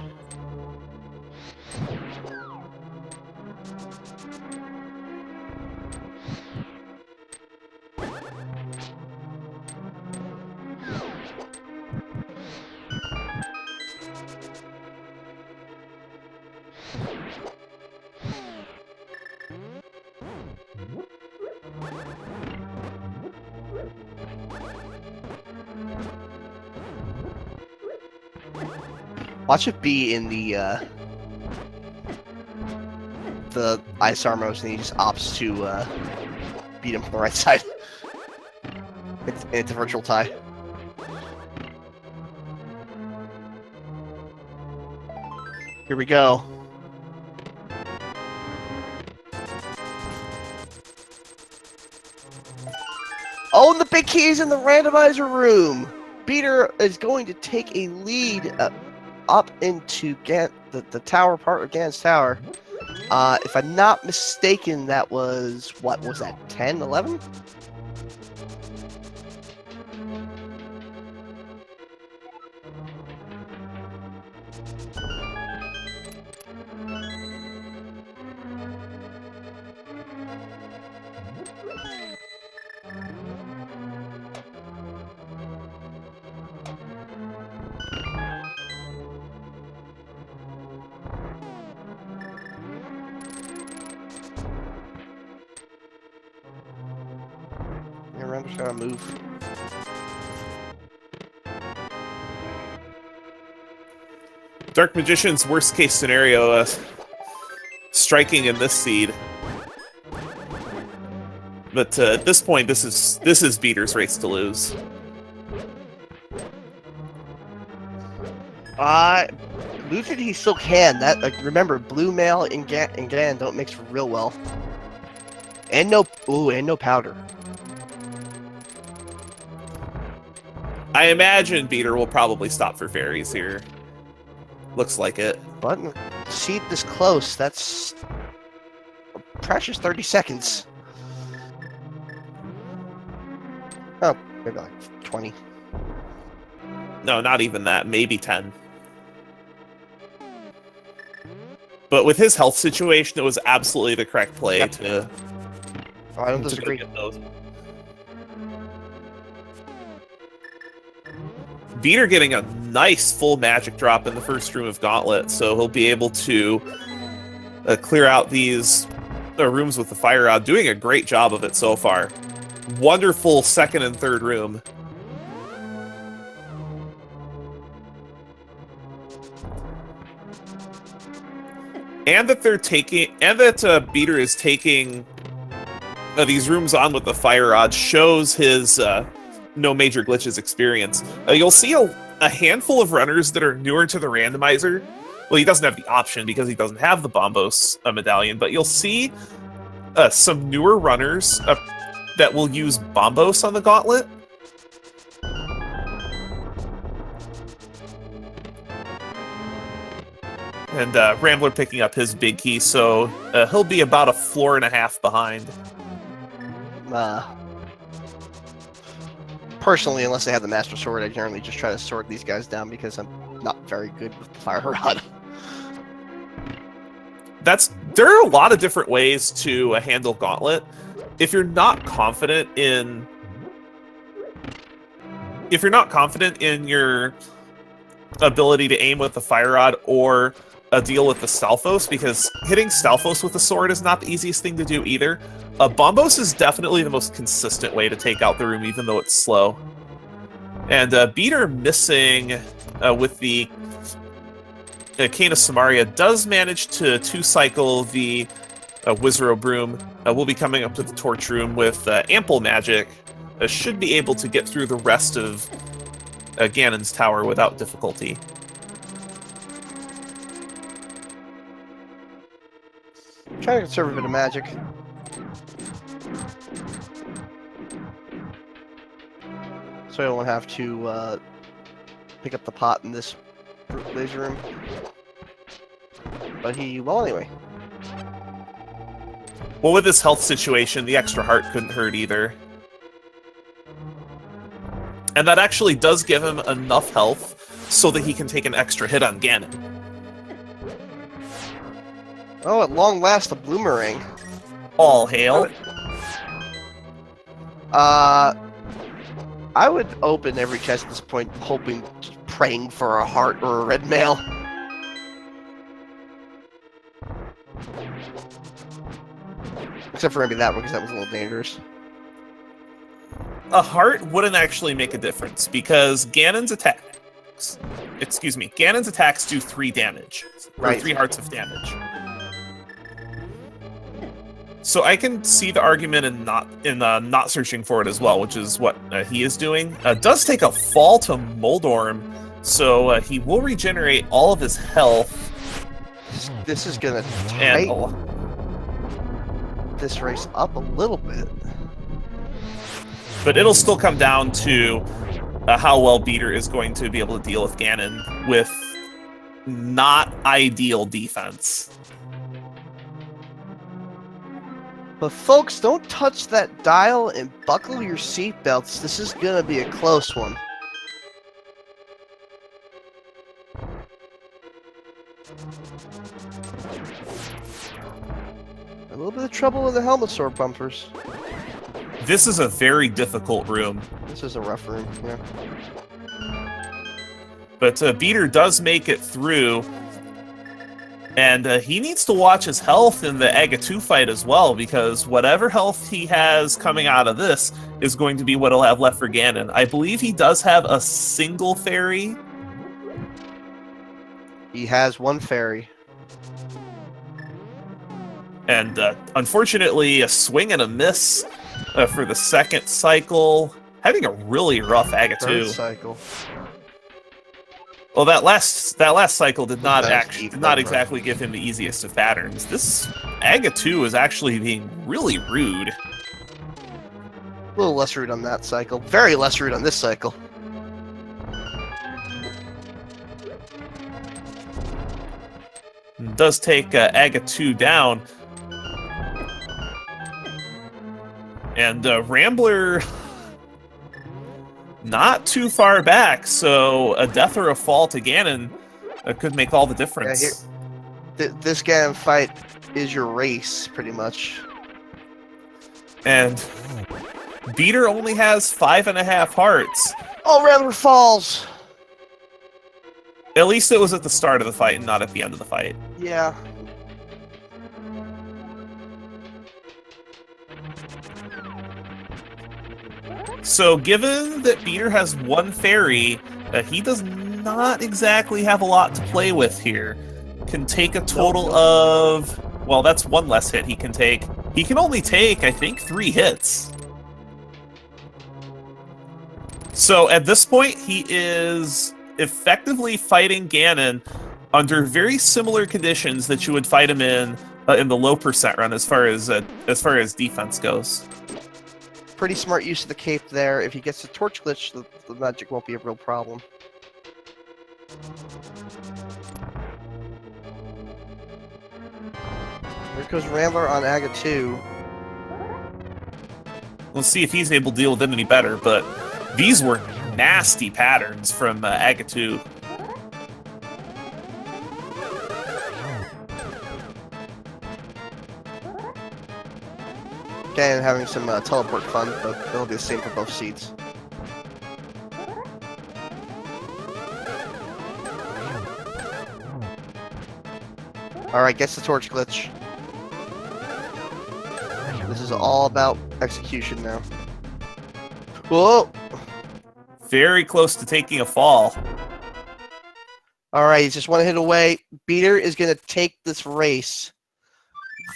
Speaker 1: Watch it be in the ice armors, and he just opts to beat him from the right side. It's a virtual tie. Here we go. Oh, and the big key's in the randomizer room. Beater is going to take a lead up into the tower part of Gan's tower. If I'm not mistaken, that was, what was that, 10, 11? I'm just gonna move.
Speaker 2: Dark Magician's worst case scenario, striking in this seed. But at this point, this is Beater's race to lose.
Speaker 1: Lose it he still can. That remember, blue mail and Gan don't mix real well. And no powder.
Speaker 2: I imagine Beater will probably stop for fairies here. Looks like it.
Speaker 1: But see it this close, that's a precious 30 seconds. Oh, maybe like 20.
Speaker 2: No, not even that. Maybe 10. But with his health situation, it was absolutely the correct play to...
Speaker 1: Oh, I don't disagree.
Speaker 2: Beater getting a nice full magic drop in the first room of Gauntlet, so he'll be able to clear out these rooms with the fire rod, doing a great job of it so far. Wonderful second and third room. And that Beater is taking these rooms on with the fire rod shows his no major glitches experience. You'll see a handful of runners that are newer to the randomizer. Well, he doesn't have the option because he doesn't have the Bombos medallion, but you'll see some newer runners that will use Bombos on the Gauntlet. And Rambler picking up his big key, so he'll be about a 4.5 behind.
Speaker 1: Personally, unless they have the Master Sword, I generally just try to sword these guys down because I'm not very good with the Fire Rod.
Speaker 2: There are a lot of different ways to handle Gauntlet. If you're not confident in your ability to aim with the Fire Rod or deal with the Stalfos, because hitting Stalfos with the sword is not the easiest thing to do either. Bombos is definitely the most consistent way to take out the room, even though it's slow. And Beater missing with the Cane of Samaria does manage to 2-cycle the Wizaro Broom. We'll be coming up to the Torch Room with ample magic. Should be able to get through the rest of Ganon's tower without difficulty.
Speaker 1: I'm trying to conserve a bit of magic. So I don't have to pick up the pot in this laser room. But well, anyway.
Speaker 2: Well, with this health situation, the extra heart couldn't hurt either. And that actually does give him enough health so that he can take an extra hit on Ganon.
Speaker 1: Oh, at long last, a Bloomerang.
Speaker 2: All hail.
Speaker 1: I would open every chest at this point, hoping, praying for a heart or a red mail. Except for maybe that one, because that was a little dangerous.
Speaker 2: A heart wouldn't actually make a difference, because Ganon's attacks do 3 damage. Or 3 hearts of damage. So I can see the argument in not searching for it as well, which is what he is doing. Does take a fall to Moldorm, so he will regenerate all of his health.
Speaker 1: This is gonna tighten this race up a little bit.
Speaker 2: But it'll still come down to how well Beater is going to be able to deal with Ganon with not ideal defense.
Speaker 1: But folks, don't touch that dial and buckle your seatbelts. This is gonna be a close one. A little bit of trouble with the helmet sword bumpers.
Speaker 2: This is a very difficult room.
Speaker 1: This is a rough room, yeah.
Speaker 2: But Beater does make it through. And he needs to watch his health in the Aga 2 fight as well, because whatever health he has coming out of this is going to be what he'll have left for Ganon. I believe he does have a single fairy.
Speaker 1: He has 1 fairy.
Speaker 2: And unfortunately, a swing and a miss for the 2nd cycle. Having a really rough Aga 2.
Speaker 1: 3rd cycle.
Speaker 2: Well, that last cycle did not exactly give him the easiest of patterns. This Aga 2 is actually being really rude.
Speaker 1: A little less rude on that cycle. Very less rude on this cycle.
Speaker 2: Does take Aga 2 down. And Rambler not too far back, so a death or a fall to Ganon could make all the difference.
Speaker 1: Yeah, this Ganon fight is your race, pretty much.
Speaker 2: And Beater only has 5.5 hearts.
Speaker 1: Oh, Rambler falls!
Speaker 2: At least it was at the start of the fight and not at the end of the fight.
Speaker 1: Yeah.
Speaker 2: So, given that Beater has 1 fairy, he does not exactly have a lot to play with here. Can take a total of... Well, that's 1 less hit he can take. He can only take, I think, 3 hits. So, at this point, he is effectively fighting Ganon under very similar conditions that you would fight him in the low percent run as far as defense goes.
Speaker 1: Pretty smart use of the cape there. If he gets the torch glitch, the magic won't be a real problem. There goes Rambler on Aga 2.
Speaker 2: We'll see if he's able to deal with it any better, but these were nasty patterns from Agatu.
Speaker 1: Again, having some teleport fun, but it'll be the same for both seeds. Alright, gets the torch glitch. This is all about execution now. Whoa!
Speaker 2: Very close to taking a fall.
Speaker 1: Alright, he's just one hit away. Beater is going to take this race.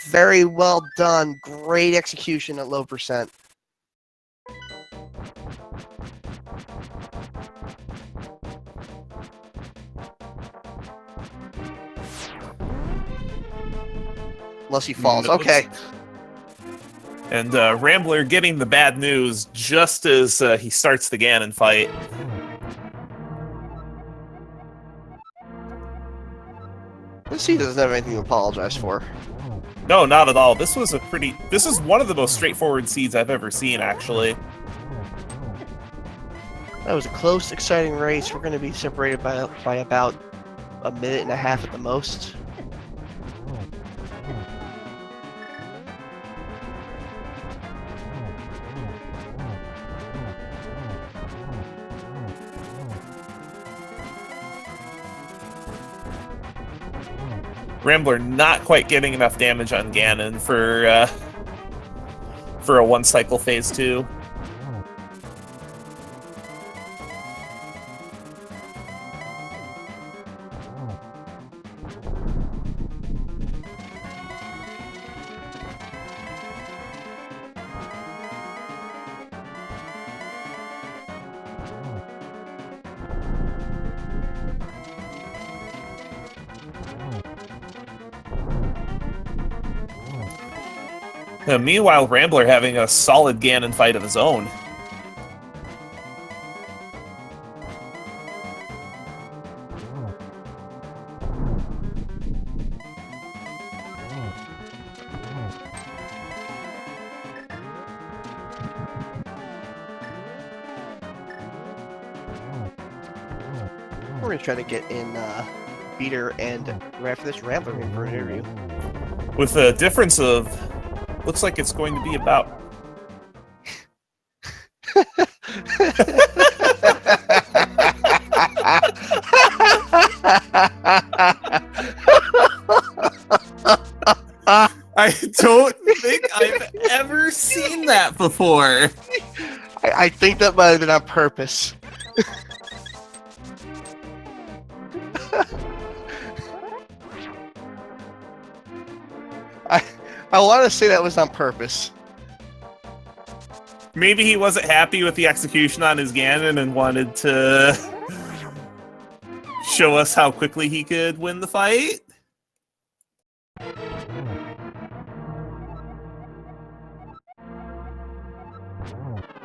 Speaker 1: Very well done. Great execution at low percent. Unless he falls. Okay.
Speaker 2: And Rambler getting the bad news just as he starts the Ganon fight.
Speaker 1: This seed doesn't have anything to apologize for.
Speaker 2: No, not at all. This is one of the most straightforward seeds I've ever seen, actually.
Speaker 1: That was a close, exciting race. We're going to be separated by about a minute and a half at the most.
Speaker 2: Rambler not quite getting enough damage on Ganon for a one-cycle phase 2. Meanwhile, Rambler having a solid Ganon fight of his own.
Speaker 1: We're going to try to get in Beater and right after this Rambler in for an interview.
Speaker 2: With a difference of... looks like it's going to be about... I don't think I've ever seen that before.
Speaker 1: I think that might have been on purpose. I want to say that was on purpose.
Speaker 2: Maybe he wasn't happy with the execution on his Ganon and wanted to show us how quickly he could win the fight.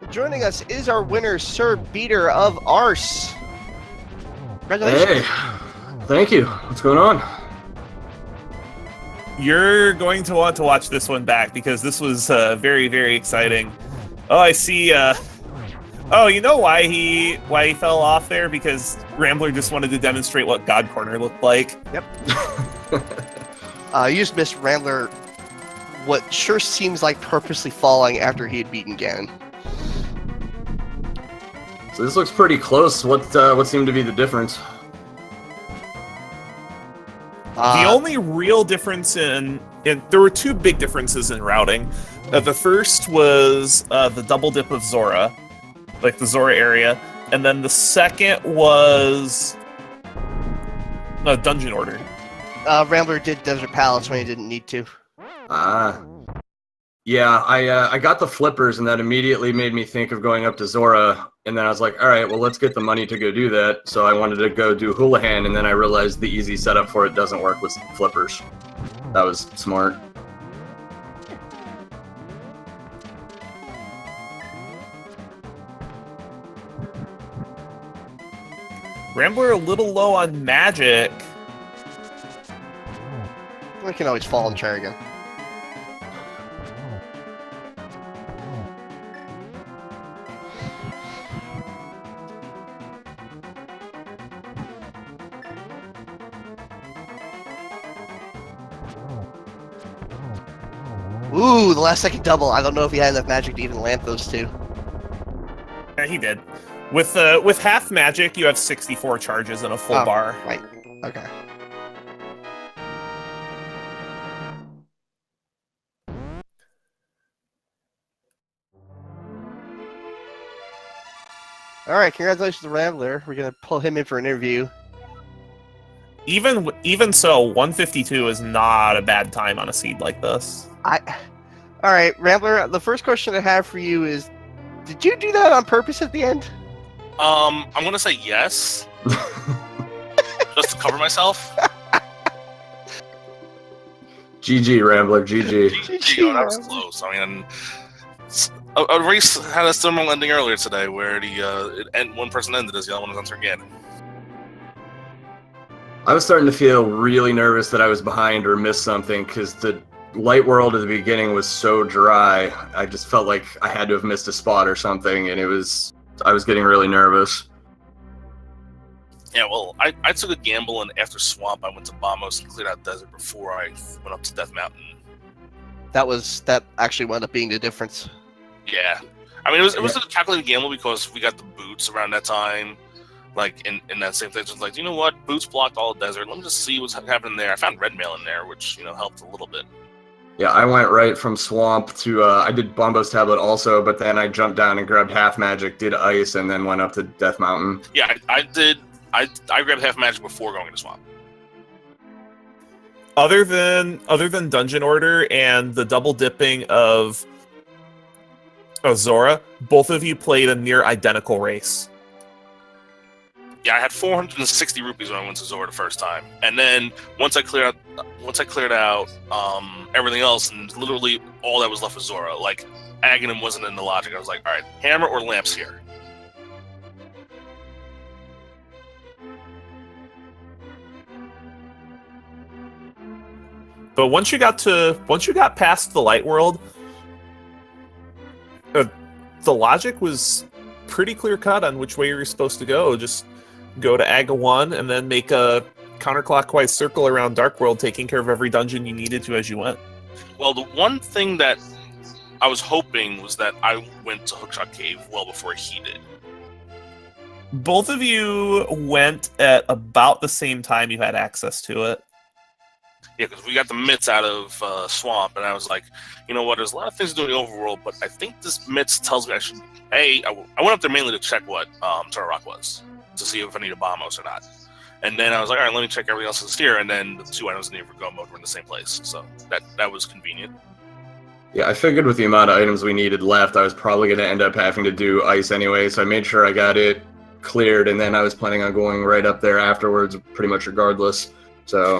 Speaker 1: Joining us is our winner, Sir Beater of Arse. Congratulations.
Speaker 3: Hey, thank you. What's going on?
Speaker 2: You're going to want to watch this one back because this was very, very exciting. Oh, I see. Oh, you know why he fell off there? Because Rambler just wanted to demonstrate what God Corner looked like.
Speaker 1: Yep. You just missed Rambler. What sure seems like purposely falling after he had beaten Ganon.
Speaker 3: So this looks pretty close. What seemed to be the difference?
Speaker 2: The only real difference there were two big differences in routing. The first was the double dip of Zora, like the Zora area, and then the second was dungeon order.
Speaker 1: Rambler did Desert Palace when he didn't need to.
Speaker 3: Yeah, I got the flippers, and that immediately made me think of going up to Zora, and then I was like, all right, well, let's get the money to go do that. So I wanted to go do Houlihan, and then I realized the easy setup for it doesn't work with flippers. That was smart.
Speaker 2: Rambler a little low on magic.
Speaker 1: We can always fall and try again. Ooh, the last second double. I don't know if he had enough magic to even lamp those two.
Speaker 2: Yeah, he did. With half magic, you have 64 charges in a full bar.
Speaker 1: Right. Okay. All right, congratulations to Rambler. We're gonna pull him in for an interview.
Speaker 2: Even so, 152 is not a bad time on a seed like this.
Speaker 1: All right, Rambler. The first question I have for you is, did you do that on purpose at the end?
Speaker 4: I'm gonna say yes, just to cover myself.
Speaker 3: GG, Rambler, GG.
Speaker 4: GG, that was close. I mean, a race had a similar ending earlier today, where one person ended as the other one was on again.
Speaker 3: I was starting to feel really nervous that I was behind or missed something because the light world at the beginning was so dry. I just felt like I had to have missed a spot or something, and I was getting really nervous.
Speaker 4: Yeah, well, I took a gamble, and after Swamp, I went to Bamos and cleared out Desert before I went up to Death Mountain.
Speaker 1: That actually wound up being the difference.
Speaker 4: Yeah. I mean, it was a calculated gamble because we got the boots around that time. Like, in that same thing, just like, you know what? Boots blocked all the desert. Let me just see what's happening there. I found red mail in there, which, helped a little bit.
Speaker 3: Yeah, I went right from Swamp to, I did Bombo's Tablet also, but then I jumped down and grabbed half magic, did ice, and then went up to Death Mountain.
Speaker 4: Yeah, I grabbed half magic before going to Swamp.
Speaker 2: Other than Dungeon Order and the double dipping of Zora, both of you played a near identical race.
Speaker 4: Yeah, I had 460 rupees when I went to Zora the first time, and then once I cleared out everything else, and literally all that was left was Zora. Like, Aghanim wasn't in the logic. I was like, all right, hammer or lamps here.
Speaker 2: But once you got past the light world, the logic was pretty clear cut on which way you were supposed to go. Just go to Aga 1 and then make a counterclockwise circle around Dark World, taking care of every dungeon you needed to as you went.
Speaker 4: Well, the one thing that I was hoping was that I went to Hookshot Cave well before he did.
Speaker 2: Both of you went at about the same time you had access to it.
Speaker 4: Yeah, because we got the mitts out of Swamp, and I was like, you know what, there's a lot of things to do in the overworld, but I think this mitts tells me I should... I went up there mainly to check what Turtle Rock was, to see if I need a Bombos or not. And then I was like, all right, let me check everything else that's here, and then the two items in the Go mode were in the same place, so that was convenient.
Speaker 3: Yeah, I figured with the amount of items we needed left, I was probably going to end up having to do ice anyway, so I made sure I got it cleared, and then I was planning on going right up there afterwards, pretty much regardless. So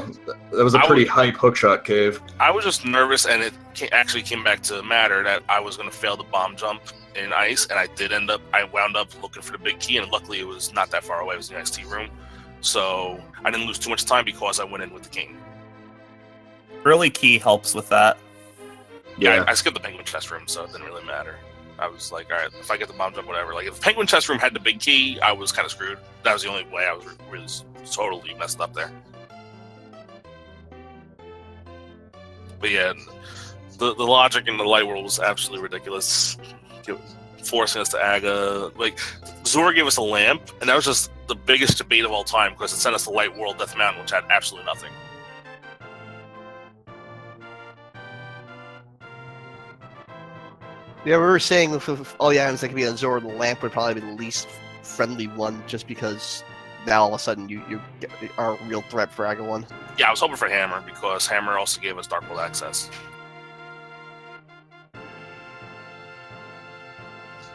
Speaker 3: that was a pretty hype hookshot cave.
Speaker 4: I was just nervous, and it actually came back to matter that I was going to fail the bomb jump in ice, and I wound up looking for the big key, and luckily it was not that far away. It was the XT room. So I didn't lose too much time because I went in with the king.
Speaker 2: Early key helps with that.
Speaker 4: Yeah, I skipped the penguin chest room, so it didn't really matter. I was like, all right, if I get the bomb jump, whatever. Like, if the penguin chest room had the big key, I was kind of screwed. That was the only way I was really totally messed up there. But yeah, the logic in the light world was absolutely ridiculous. Forcing us to Aga. Like, Zora gave us a lamp, and that was just the biggest debate of all time because it sent us to Light World Death Mountain, which had absolutely nothing.
Speaker 1: Yeah, we were saying with all the items that could be on Zora, the lamp would probably be the least friendly one, just because now all of a sudden you are a real threat for Aga 1.
Speaker 4: Yeah, I was hoping for Hammer, because Hammer also gave us Dark World access.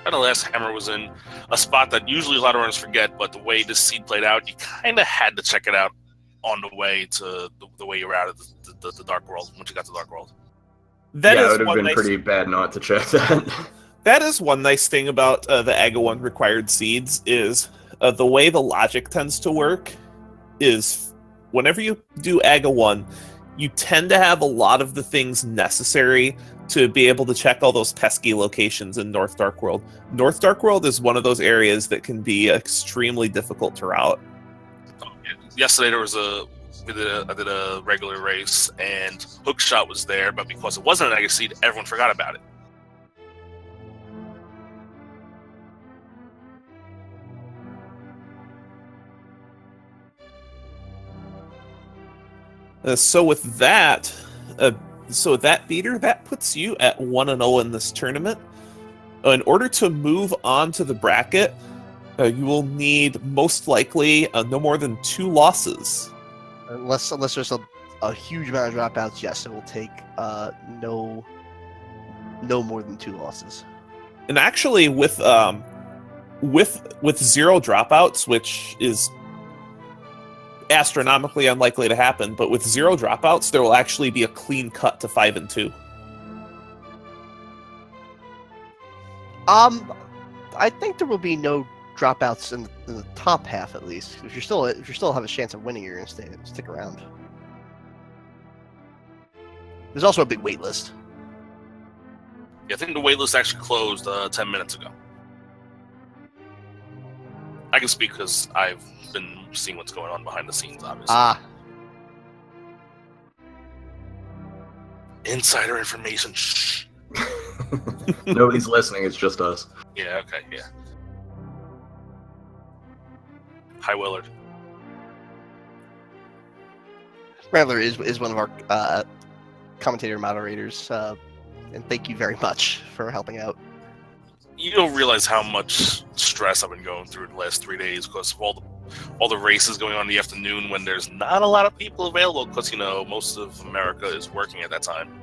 Speaker 4: And the last Hammer was in a spot that usually a lot of runners forget, but the way this seed played out, you kind of had to check it out on the way to the way you were out of the Dark World, once you got to Dark World.
Speaker 3: It would have been pretty bad not to check that.
Speaker 2: That is one nice thing about the Aga 1 required seeds, is the way the logic tends to work is whenever you do Aga 1, you tend to have a lot of the things necessary to be able to check all those pesky locations in North Dark World. North Dark World is one of those areas that can be extremely difficult to route.
Speaker 4: Yesterday there was I did a regular race, and Hookshot was there, but because it wasn't an Ega seed, everyone forgot about it.
Speaker 2: So with that, Peter, that puts you at 1-0 in this tournament. In order to move on to the bracket, you will need most likely no more than 2 losses.
Speaker 1: Unless there's a huge amount of dropouts, yes, it will take no more than 2 losses.
Speaker 2: And actually, with 0 dropouts, which is astronomically unlikely to happen, but with 0 dropouts, there will actually be a clean cut to 5-2.
Speaker 1: I think there will be no dropouts in the top half at least. If you still have a chance of winning, you're gonna stick around. There's also a big wait list.
Speaker 4: Yeah, I think the waitlist actually closed 10 minutes ago. I can speak because I've been seeing what's going on behind the scenes, obviously. Insider information. Shh.
Speaker 3: Nobody's listening. It's just us.
Speaker 4: Yeah, okay, yeah. Hi, Willard.
Speaker 1: Rambler is one of our commentator moderators, and thank you very much for helping out.
Speaker 4: You don't realize how much stress I've been going through the last 3 days because of all the races going on in the afternoon when there's not a lot of people available because, most of America is working at that time.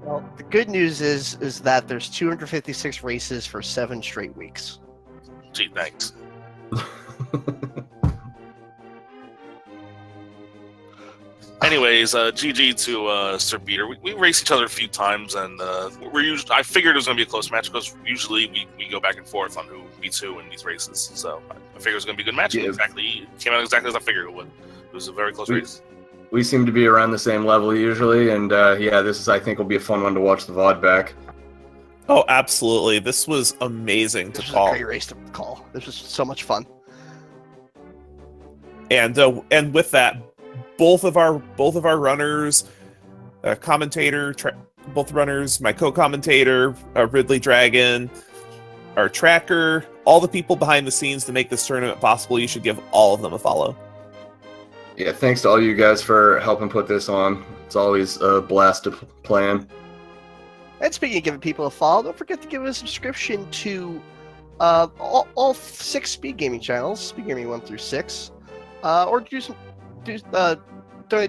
Speaker 1: Well, the good news is that there's 256 races for 7 straight weeks.
Speaker 4: Gee, thanks. Anyways, GG to Sir Peter. We raced each other a few times, and I figured it was going to be a close match because usually we go back and forth on who beats who in these races. So I figured it was going to be a good match.
Speaker 3: Yeah.
Speaker 4: It came out exactly as I figured it would. It was a very close race.
Speaker 3: We seem to be around the same level usually, and this I think will be a fun one to watch the VOD back.
Speaker 2: Oh, absolutely! This was amazing to call.
Speaker 1: This was a great race to call. This was so much fun.
Speaker 2: And with that, both of our runners, commentator, both runners, my co-commentator, Ridley Dragon, our tracker, all the people behind the scenes to make this tournament possible. You should give all of them a follow.
Speaker 3: Yeah, thanks to all you guys for helping put this on. It's always a blast to plan.
Speaker 1: And speaking of giving people a follow, don't forget to give a subscription to all 6 Speed Gaming channels, Speed Gaming 1 through 6, or donate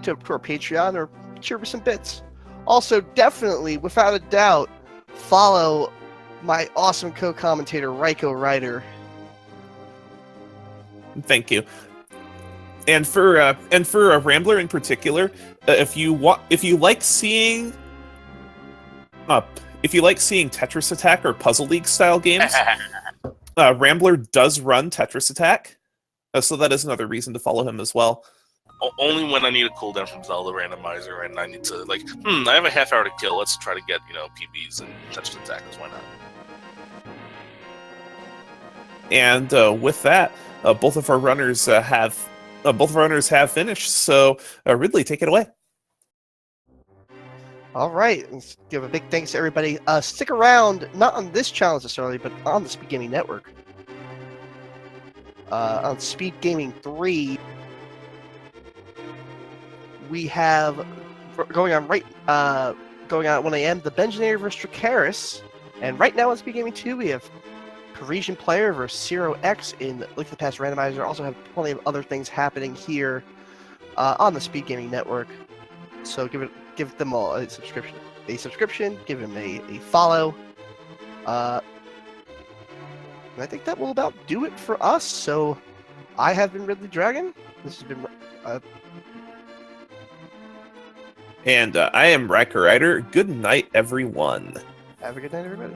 Speaker 1: to our Patreon or cheer for some bits. Also, definitely, without a doubt, follow my awesome co-commentator Ryko Ryder.
Speaker 2: Thank you. And for a Rambler in particular, if you like seeing Tetris Attack or Puzzle League style games, Rambler does run Tetris Attack, so that is another reason to follow him as well.
Speaker 4: Only when I need a cooldown from Zelda Randomizer and I need to I have a half hour to kill. Let's try to get PBs and Tetris Attack. Why not?
Speaker 2: And with that, both of our runners have finished. So Ridley, take it away.
Speaker 1: All right, let's give a big thanks to everybody. Stick around, not on this challenge necessarily, but on the Speed Gaming Network. On Speed Gaming 3, we have going on at 1 a.m. the Benjanator vs. Dracaris, and right now on Speed Gaming 2 we have Parisian Player versus Zero X in Look at the Past Randomizer. Also have plenty of other things happening here on the Speed Gaming Network. So give them all a subscription. Give them a follow. And I think that will about do it for us. So I have been Ridley Dragon. This has been
Speaker 2: and I am Riker Ryder. Good night, everyone.
Speaker 1: Have a good night, everybody.